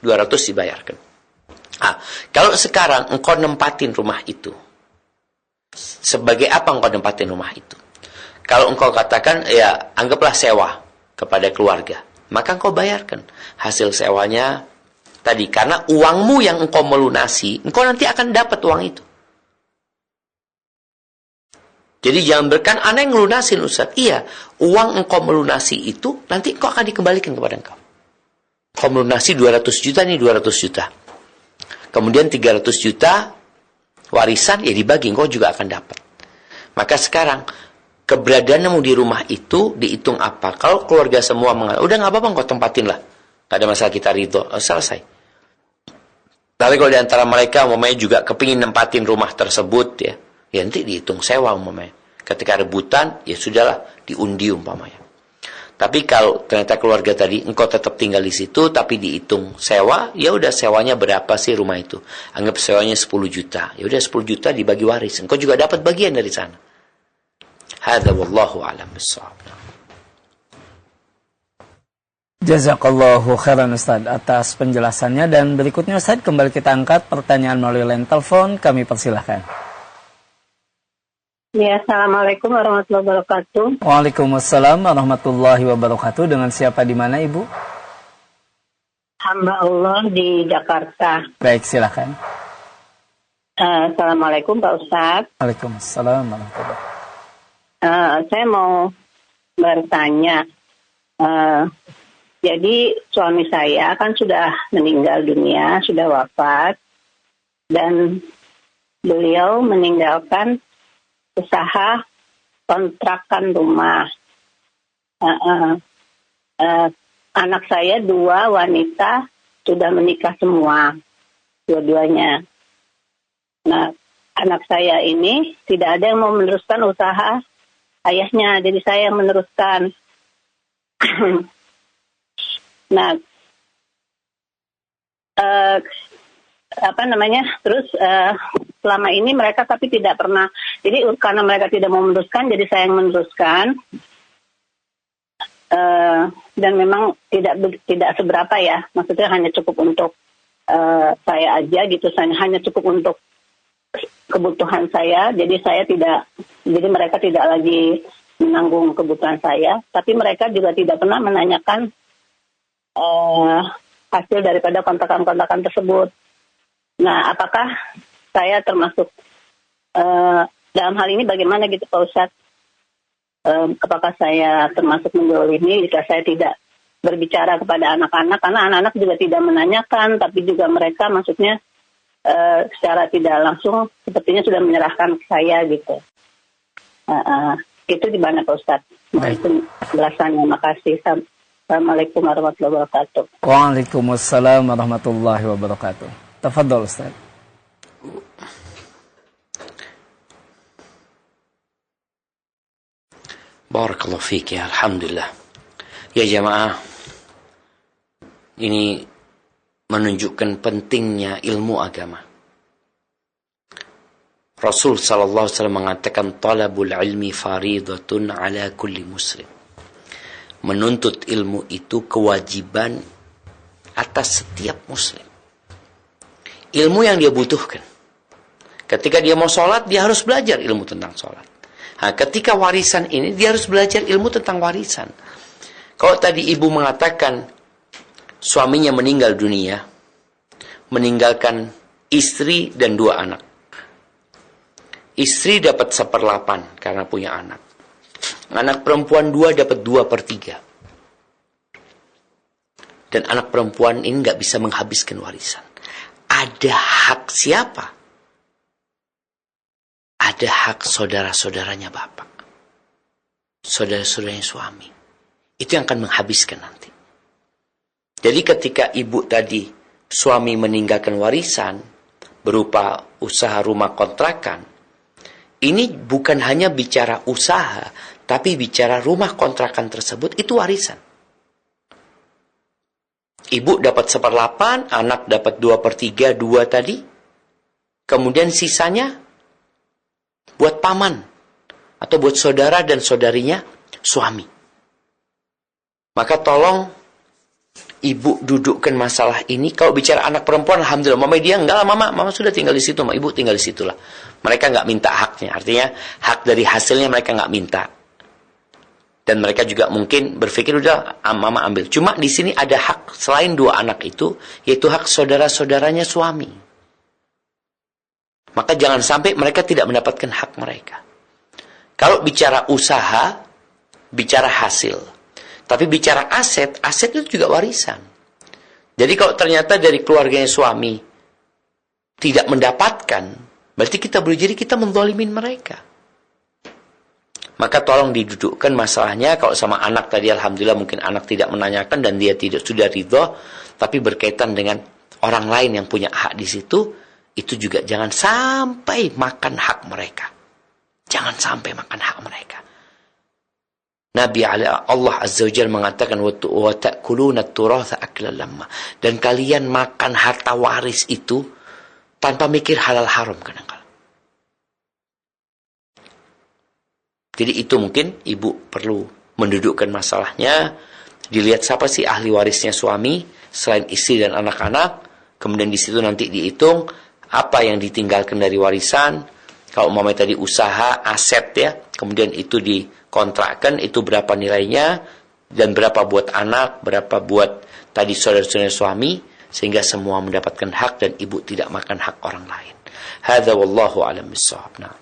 200 dibayarkan. Kalau sekarang engkau nempatin rumah itu, sebagai apa engkau nempatin rumah itu? Kalau engkau katakan, ya anggaplah sewa kepada keluarga, maka engkau bayarkan hasil sewanya tadi. Karena uangmu yang engkau melunasi, engkau nanti akan dapat uang itu. Jadi jangan berkan aneh ngelunasin Ustaz. Iya, uang engkau melunasi itu nanti engkau akan dikembalikan kepada engkau. Engkau melunasi 200 juta, nih 200 juta. Kemudian 300 juta warisan, ya dibagi, engkau juga akan dapat. Maka sekarang, keberadaanmu di rumah itu dihitung apa? Kalau keluarga semua mengatakan, udah gak apa-apa engkau tempatin lah. Gak ada masalah, kita ridho. Selesai. Tapi kalau di antara mereka umpamanya juga kepingin nempatin rumah tersebut, ya nanti dihitung sewa umpamanya. Ketika rebutan, ya sudahlah, diundi umpamanya. Tapi kalau ternyata keluarga tadi, engkau tetap tinggal di situ, tapi dihitung sewa, ya udah sewanya berapa sih rumah itu? Anggap sewanya 10 juta. Ya udah 10 juta dibagi waris. Engkau juga dapat bagian dari sana. Hadza wallahu a'lam bissawab. Jazakallahu khairan Ustaz atas penjelasannya, dan berikutnya Ustaz kembali kita angkat pertanyaan melalui line telepon, kami persilahkan. Ya, Assalamualaikum warahmatullahi wabarakatuh. Waalaikumsalam warahmatullahi wabarakatuh. Dengan siapa, di mana Ibu? Hamba Allah di Jakarta. Baik, silahkan. Assalamualaikum Pak Ustadz. Waalaikumsalam warahmatullahi wabarakatuh. Saya mau bertanya. Jadi suami saya kan sudah meninggal dunia, sudah wafat, dan beliau meninggalkan usaha kontrakan rumah. Anak saya 2 wanita sudah menikah semua, dua-duanya. Nah, anak saya ini tidak ada yang mau meneruskan usaha ayahnya, jadi saya yang meneruskan. Nah, terus selama ini mereka tapi tidak pernah, jadi karena mereka tidak mau meneruskan, jadi saya yang meneruskan. Dan memang tidak seberapa ya, maksudnya hanya cukup untuk saya aja gitu, hanya cukup untuk kebutuhan saya, jadi mereka tidak lagi menanggung kebutuhan saya, tapi mereka juga tidak pernah menanyakan hasil daripada kontrakan-kontrakan tersebut. Nah, apakah saya termasuk dalam hal ini bagaimana gitu Pak Ustadz? Apakah saya termasuk menzalimi jika saya tidak berbicara kepada anak-anak, karena anak-anak juga tidak menanyakan, tapi juga mereka maksudnya secara tidak langsung sepertinya sudah menyerahkan ke saya gitu. Itu gimana Pak Ustadz? Mohon penjelasannya, makasih. Assalamualaikum warahmatullahi wabarakatuh. Waalaikumsalam warahmatullahi wabarakatuh. Tafadhol Ustaz. Barakallahu fiik ya, alhamdulillah. Ya jamaah, ini menunjukkan pentingnya ilmu agama. Rasul sallallahu alaihi wasallam mengatakan talabul ilmi faridatun ala kulli muslim. Menuntut ilmu itu kewajiban atas setiap muslim. Ilmu yang dia butuhkan. Ketika dia mau sholat, dia harus belajar ilmu tentang sholat. Nah, ketika warisan ini, dia harus belajar ilmu tentang warisan. Kalau tadi ibu mengatakan suaminya meninggal dunia, meninggalkan istri dan 2 anak. Istri dapat 1/8 karena punya anak. Anak perempuan 2 dapat 2/3. Dan anak perempuan ini nggak bisa menghabiskan warisan. Ada hak siapa? Ada hak saudara-saudaranya bapak. Saudara-saudaranya suami. Itu yang akan menghabiskan nanti. Jadi ketika ibu tadi, suami meninggalkan warisan berupa usaha rumah kontrakan, ini bukan hanya bicara usaha, tapi bicara rumah kontrakan tersebut, itu warisan. Ibu dapat 1/8, anak dapat 2/3, 2 tadi. Kemudian sisanya buat paman atau buat saudara dan saudarinya suami. Maka tolong ibu dudukkan masalah ini. Kalau bicara anak perempuan, alhamdulillah, mama dia enggak lah, mama sudah tinggal di situ, ibu tinggal di situlah. Mereka enggak minta haknya, artinya hak dari hasilnya mereka enggak minta. Dan mereka juga mungkin berpikir udah mama ambil. Cuma di sini ada hak selain 2 anak itu, yaitu hak saudara-saudaranya suami. Maka jangan sampai mereka tidak mendapatkan hak mereka. Kalau bicara usaha, bicara hasil. Tapi bicara aset, aset itu juga warisan. Jadi kalau ternyata dari keluarganya suami tidak mendapatkan, berarti kita boleh jadi kita menzalimin mereka. Maka tolong didudukkan masalahnya. Kalau sama anak tadi, alhamdulillah mungkin anak tidak menanyakan dan dia sudah ridho, tapi berkaitan dengan orang lain yang punya hak di situ, itu juga jangan sampai makan hak mereka. Jangan sampai makan hak mereka. Nabi Allah Azza wa Jalla mengatakan wa ta'kuluna at-turatha aklan lamma, dan kalian makan harta waris itu tanpa mikir halal haram kadang-kadang. Jadi itu mungkin ibu perlu mendudukkan masalahnya. Dilihat siapa sih ahli warisnya suami selain istri dan anak-anak. Kemudian di situ nanti dihitung apa yang ditinggalkan dari warisan. Kalau umpamanya tadi usaha, aset ya, kemudian itu dikontrakkan, itu berapa nilainya, dan berapa buat anak, berapa buat tadi saudara-saudara suami, sehingga semua mendapatkan hak dan ibu tidak makan hak orang lain. Hadza wallahu a'lam bissawab. Nah.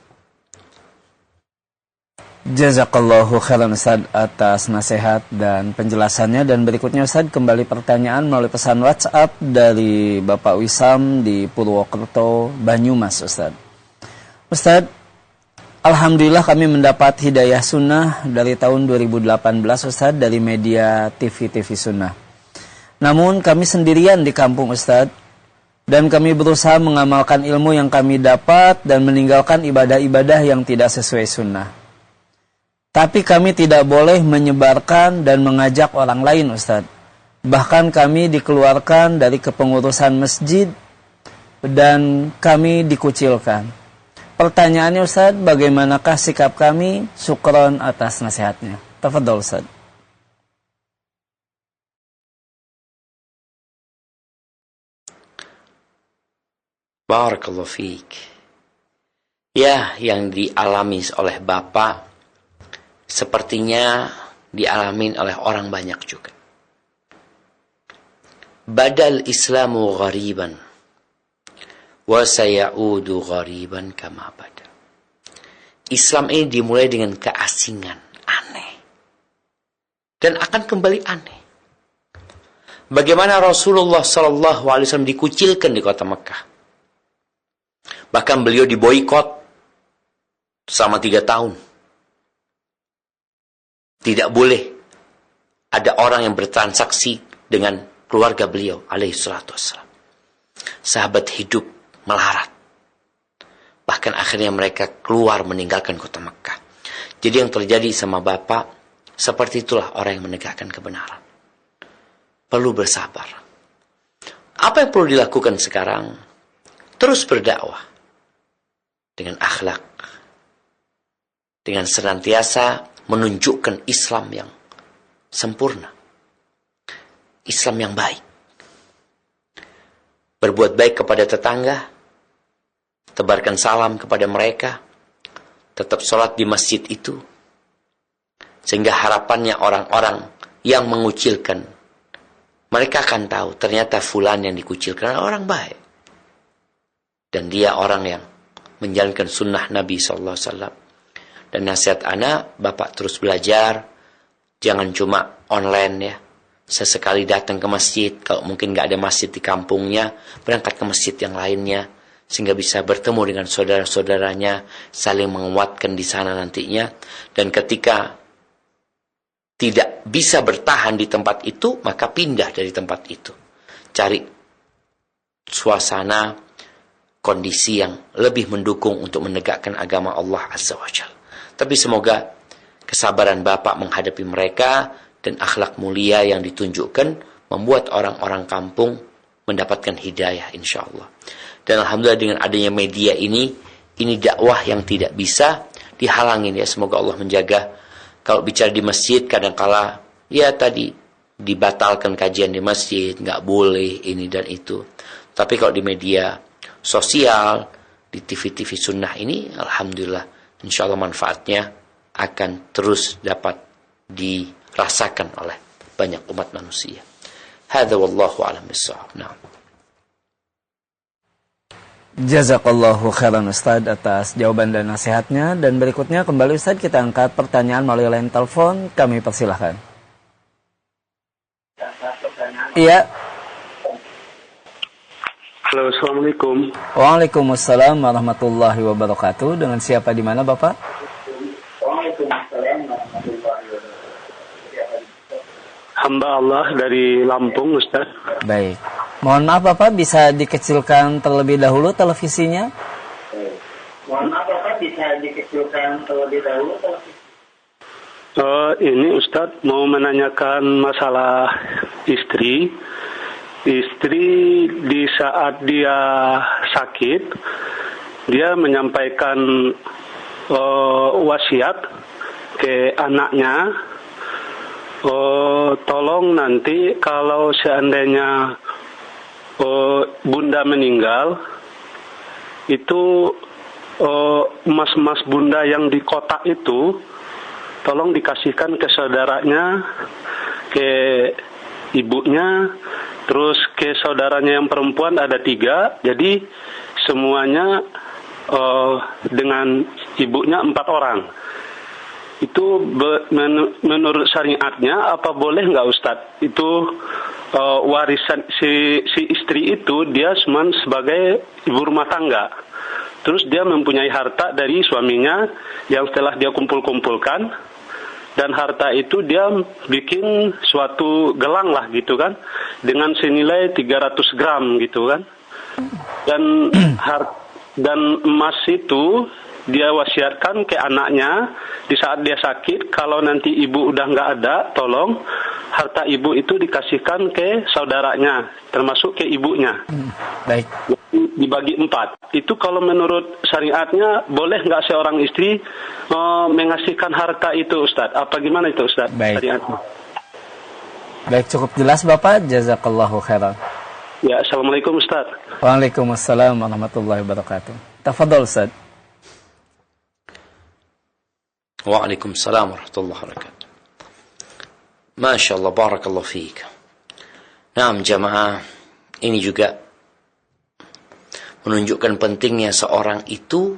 Jazakallahu khairan Ustaz atas nasihat dan penjelasannya. Dan berikutnya Ustaz, kembali pertanyaan melalui pesan WhatsApp dari Bapak Wisam di Purwokerto, Banyumas. Ustaz, alhamdulillah kami mendapat hidayah sunnah dari tahun 2018 Ustaz, dari media TV sunnah. Namun kami sendirian di kampung Ustaz, dan kami berusaha mengamalkan ilmu yang kami dapat dan meninggalkan ibadah-ibadah yang tidak sesuai sunnah. Tapi kami tidak boleh menyebarkan dan mengajak orang lain Ustaz. Bahkan kami dikeluarkan dari kepengurusan masjid dan kami dikucilkan. Pertanyaannya Ustaz, bagaimanakah sikap kami? Syukron atas nasihatnya. Tafadhol Ustaz. Barakallahu fiik. Ya, yang dialami oleh Bapak sepertinya dialami oleh orang banyak juga. Badal Islamu ghariban wa sayaudu ghariban kama bada. Islam ini dimulai dengan keasingan, aneh. Dan akan kembali aneh. Bagaimana Rasulullah SAW dikucilkan di kota Mekah. Bahkan beliau diboikot selama 3 tahun. Tidak boleh ada orang yang bertransaksi dengan keluarga beliau alaihi salatu wassalam. Sahabat hidup melarat. Bahkan akhirnya mereka keluar meninggalkan kota Mekah. Jadi yang terjadi sama Bapak, seperti itulah orang yang menegakkan kebenaran. Perlu bersabar. Apa yang perlu dilakukan sekarang? Terus berdakwah. Dengan akhlak. Dengan senantiasa menunjukkan Islam yang sempurna. Islam yang baik. Berbuat baik kepada tetangga. Tebarkan salam kepada mereka. Tetap sholat di masjid itu. Sehingga harapannya orang-orang yang mengucilkan, mereka akan tahu ternyata fulan yang dikucilkan adalah orang baik. Dan dia orang yang menjalankan sunnah Nabi SAW. Dan nasihat anak, Bapak terus belajar. Jangan cuma online ya. Sesekali datang ke masjid. Kalau mungkin gak ada masjid di kampungnya, berangkat ke masjid yang lainnya. Sehingga bisa bertemu dengan saudara-saudaranya. Saling menguatkan di sana nantinya. Dan ketika tidak bisa bertahan di tempat itu, maka pindah dari tempat itu. Cari suasana, kondisi yang lebih mendukung untuk menegakkan agama Allah Azza wa Jalla. Tapi semoga kesabaran Bapak menghadapi mereka dan akhlak mulia yang ditunjukkan membuat orang-orang kampung mendapatkan hidayah insyaAllah. Dan alhamdulillah dengan adanya media ini dakwah yang tidak bisa dihalangin ya. Semoga Allah menjaga. Kalau bicara di masjid kadangkala ya tadi dibatalkan kajian di masjid, nggak boleh ini dan itu. Tapi kalau di media sosial, di TV sunnah ini alhamdulillah insyaallah manfaatnya akan terus dapat dirasakan oleh banyak umat manusia. Hadza wallahu a'lam bissawab. Nah. Jazakallahu khairan Ustaz atas jawaban dan nasihatnya. Dan berikutnya kembali Ustaz kita angkat pertanyaan melalui line telepon. Kami persilahkan. Iya. Halo, Assalamualaikum. Waalaikumsalam warahmatullahi wabarakatuh. Dengan siapa di mana Bapak? Hamba Allah dari Lampung, Ustaz. Baik. Mohon maaf Bapak, bisa dikecilkan terlebih dahulu televisinya? Mohon maaf Bapak, bisa dikecilkan terlebih dahulu televisinya. Ini Ustaz mau menanyakan masalah istri. Istri di saat dia sakit, dia menyampaikan wasiat ke anaknya tolong nanti kalau seandainya bunda meninggal, itu emas-emas bunda yang di kotak itu tolong dikasihkan ke saudaranya, ke ibunya, terus ke saudaranya yang perempuan ada 3, jadi semuanya dengan ibunya 4 orang. Itu menurut syariatnya apa boleh nggak Ustadz? Itu warisan si istri itu dia cuma sebagai ibu rumah tangga. Terus dia mempunyai harta dari suaminya yang setelah dia kumpul-kumpulkan, dan harta itu dia bikin suatu gelang lah gitu kan, dengan senilai 300 gram gitu kan. Dan emas itu dia wasiatkan ke anaknya di saat dia sakit, kalau nanti ibu udah nggak ada, tolong harta ibu itu dikasihkan ke saudaranya, termasuk ke ibunya. Baik. Dibagi 4. Itu kalau menurut syariatnya boleh nggak seorang istri mengasihkan harta itu, Ustadz? Apa gimana itu, Ustadz? Baik. Syariatnya. Baik, cukup jelas Bapak. Jazakallahu khairan. Ya, Assalamualaikum Ustadz. Waalaikumsalam warahmatullahi wabarakatuh. Tafadhol Ustadz. Waalaikumsalam warahmatullahi wabarakatuh. Masya Allah, barakallahu fiik. Naam jamaah, ini juga menunjukkan pentingnya seorang itu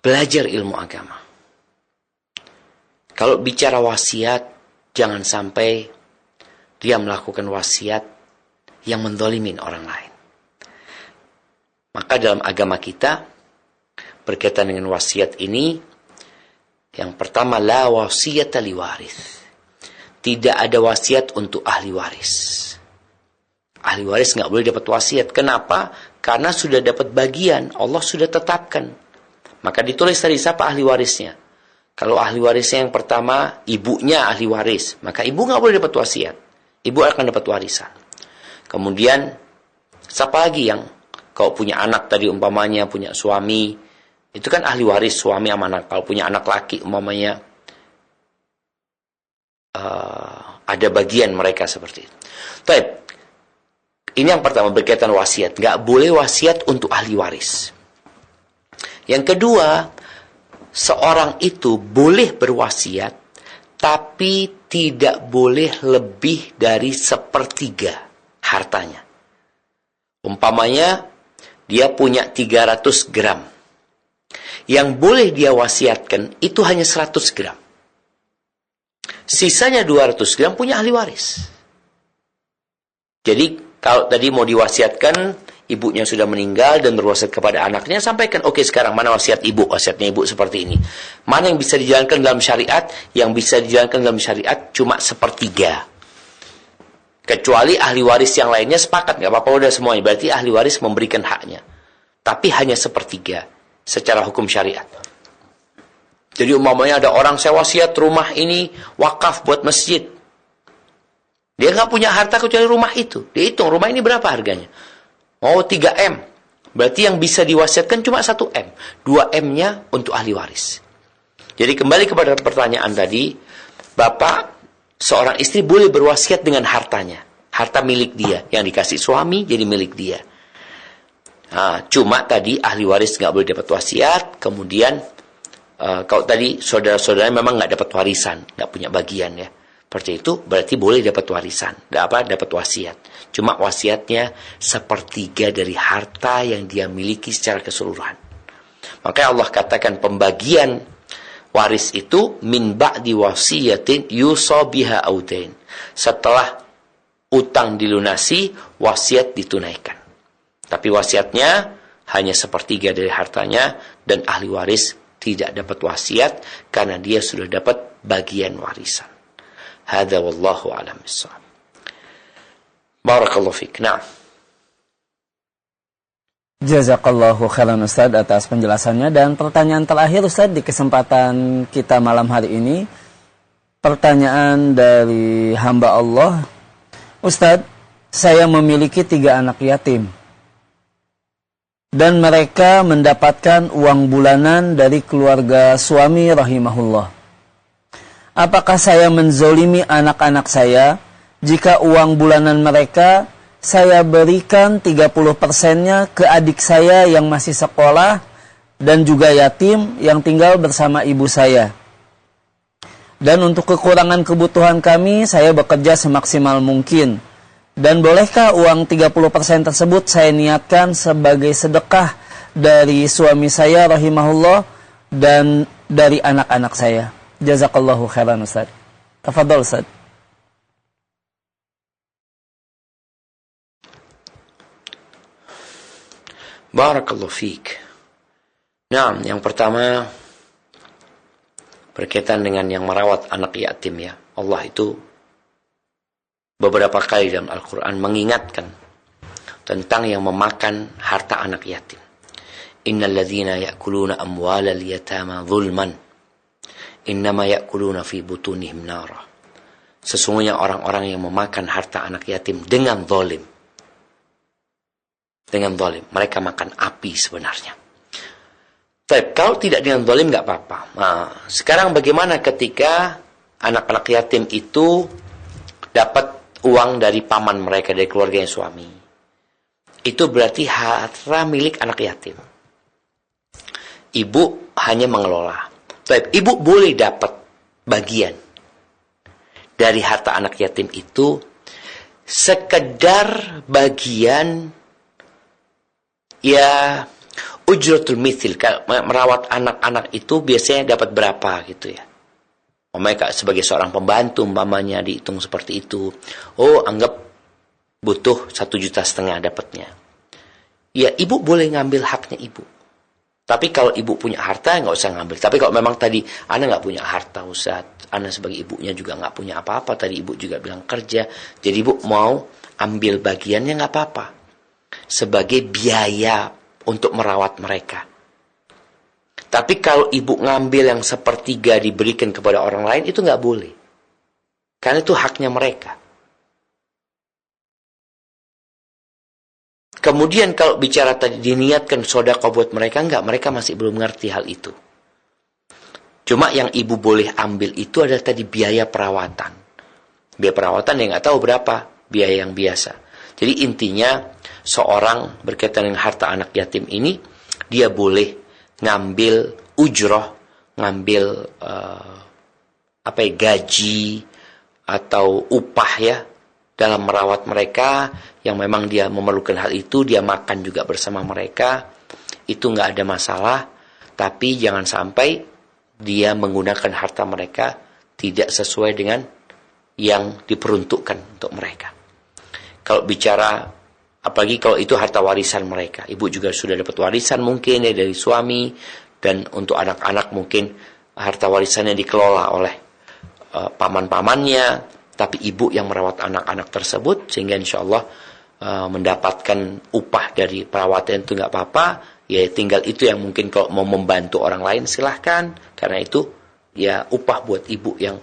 belajar ilmu agama. Kalau bicara wasiat, jangan sampai dia melakukan wasiat yang mendolimin orang lain. Maka dalam agama kita berkaitan dengan wasiat ini, yang pertama, la wasiyata li waris. Tidak ada wasiat untuk ahli waris. Ahli waris nggak boleh dapat wasiat. Kenapa? Karena sudah dapat bagian, Allah sudah tetapkan. Maka ditulis tadi siapa ahli warisnya. Kalau ahli warisnya yang pertama, ibunya ahli waris, maka ibu nggak boleh dapat wasiat. Ibu akan dapat warisan. Kemudian, siapa lagi yang kalau punya anak tadi umpamanya, punya suami, itu kan ahli waris, suami sama anak. Kalau punya anak laki umpamanya, ada bagian mereka seperti itu. Baik. Ini yang pertama berkaitan wasiat. Nggak boleh wasiat untuk ahli waris. Yang kedua, seorang itu boleh berwasiat, tapi tidak boleh lebih dari 1/3 hartanya. Umpamanya, dia punya 300 gram. Yang boleh dia wasiatkan itu hanya 100 gram. Sisanya 200 gram punya ahli waris. Jadi, kalau tadi mau diwasiatkan, ibunya sudah meninggal dan berwasiat kepada anaknya, sampaikan, oke sekarang mana wasiat ibu? Wasiatnya ibu seperti ini. Mana yang bisa dijalankan dalam syariat? Yang bisa dijalankan dalam syariat cuma 1/3. Kecuali ahli waris yang lainnya sepakat, nggak apa-apa udah semuanya. Berarti ahli waris memberikan haknya. Tapi hanya 1/3 secara hukum syariat. Jadi umpamanya ada orang saya wasiat rumah ini wakaf buat masjid. Dia nggak punya harta kecuali rumah itu. Dia hitung rumah ini berapa harganya. Oh 3M. Berarti yang bisa diwasiatkan cuma 1M. 2M-nya untuk ahli waris. Jadi kembali kepada pertanyaan tadi. Bapak, seorang istri boleh berwasiat dengan hartanya. Harta milik dia. Yang dikasih suami jadi milik dia. Nah, cuma tadi ahli waris nggak boleh dapat wasiat. Kemudian kalau tadi saudara-saudaranya memang nggak dapat warisan. Nggak punya bagian ya. Seperti itu berarti boleh dapat warisan, dapat wasiat. Cuma wasiatnya 1/3 dari harta yang dia miliki secara keseluruhan. Makanya Allah katakan pembagian waris itu min ba'di wasiyatin yusa biha audain. Setelah utang dilunasi, wasiat ditunaikan. Tapi wasiatnya hanya 1/3 dari hartanya dan ahli waris tidak dapat wasiat karena dia sudah dapat bagian warisan. Hadza wallahu a'lam bissawab. Barakallahu fik. Nah. Jazakallahu khairan Ustaz atas penjelasannya, dan pertanyaan terakhir Ustaz di kesempatan kita malam hari ini. Pertanyaan dari hamba Allah. Ustaz, saya memiliki 3 anak yatim. Dan mereka mendapatkan uang bulanan dari keluarga suami rahimahullah. Apakah saya menzolimi anak-anak saya jika uang bulanan mereka saya berikan 30%-nya ke adik saya yang masih sekolah dan juga yatim yang tinggal bersama ibu saya? Dan untuk kekurangan kebutuhan kami, saya bekerja semaksimal mungkin. Dan bolehkah uang 30% tersebut saya niatkan sebagai sedekah dari suami saya rahimahullah dan dari anak-anak saya? Jazakallahu khairan Ustaz. Tafadhol Ustaz. Barakallahu fiik. Nah, yang pertama berkaitan dengan yang merawat anak yatim ya. Allah itu beberapa kali dalam Al-Quran mengingatkan tentang yang memakan harta anak yatim. Innal ladzina ya'kuluna amwalal yatama zulman innama ya'kuluna fi butunihim nara. Sesungguhnya orang-orang yang memakan harta anak yatim dengan zalim. Dengan zalim, mereka makan api sebenarnya. Tapi kalau tidak dengan zalim enggak apa-apa. Nah, sekarang bagaimana ketika anak-anak yatim itu dapat uang dari paman mereka, dari keluarganya suami? Itu berarti harta milik anak yatim. Ibu hanya mengelola. Tapi ibu boleh dapat bagian dari harta anak yatim itu sekedar bagian ya ujratul mithil. Merawat anak-anak itu biasanya dapat berapa gitu ya. Mereka sebagai seorang pembantu umpamanya dihitung seperti itu. Oh, anggap butuh 1,5 juta dapatnya. Ya, ibu boleh ngambil haknya ibu. Tapi kalau ibu punya harta, nggak usah ngambil. Tapi kalau memang tadi Ana nggak punya harta, Ustaz, Ana sebagai ibunya juga nggak punya apa-apa. Tadi ibu juga bilang kerja. Jadi ibu mau ambil bagiannya nggak apa-apa. Sebagai biaya untuk merawat mereka. Tapi kalau ibu ngambil yang 1/3 diberikan kepada orang lain, itu nggak boleh. Karena itu haknya mereka. Kemudian kalau bicara tadi diniatkan sedekah buat mereka, enggak, mereka masih belum ngerti hal itu. Cuma yang ibu boleh ambil itu adalah tadi biaya perawatan. Biaya perawatan yang nggak tahu berapa, biaya yang biasa. Jadi intinya seorang berkaitan dengan harta anak yatim ini, dia boleh ngambil ujroh, ngambil gaji atau upah ya dalam merawat mereka yang memang dia memerlukan hal itu, dia makan juga bersama mereka, itu nggak ada masalah. Tapi jangan sampai dia menggunakan harta mereka tidak sesuai dengan yang diperuntukkan untuk mereka. Kalau bicara apalagi kalau itu harta warisan mereka. Ibu juga sudah dapat warisan mungkin ya dari suami. Dan untuk anak-anak mungkin harta warisannya dikelola oleh paman-pamannya. Tapi ibu yang merawat anak-anak tersebut. Sehingga insya Allah mendapatkan upah dari perawatan itu nggak apa-apa. Ya tinggal itu yang mungkin kalau mau membantu orang lain silahkan. Karena itu ya upah buat ibu yang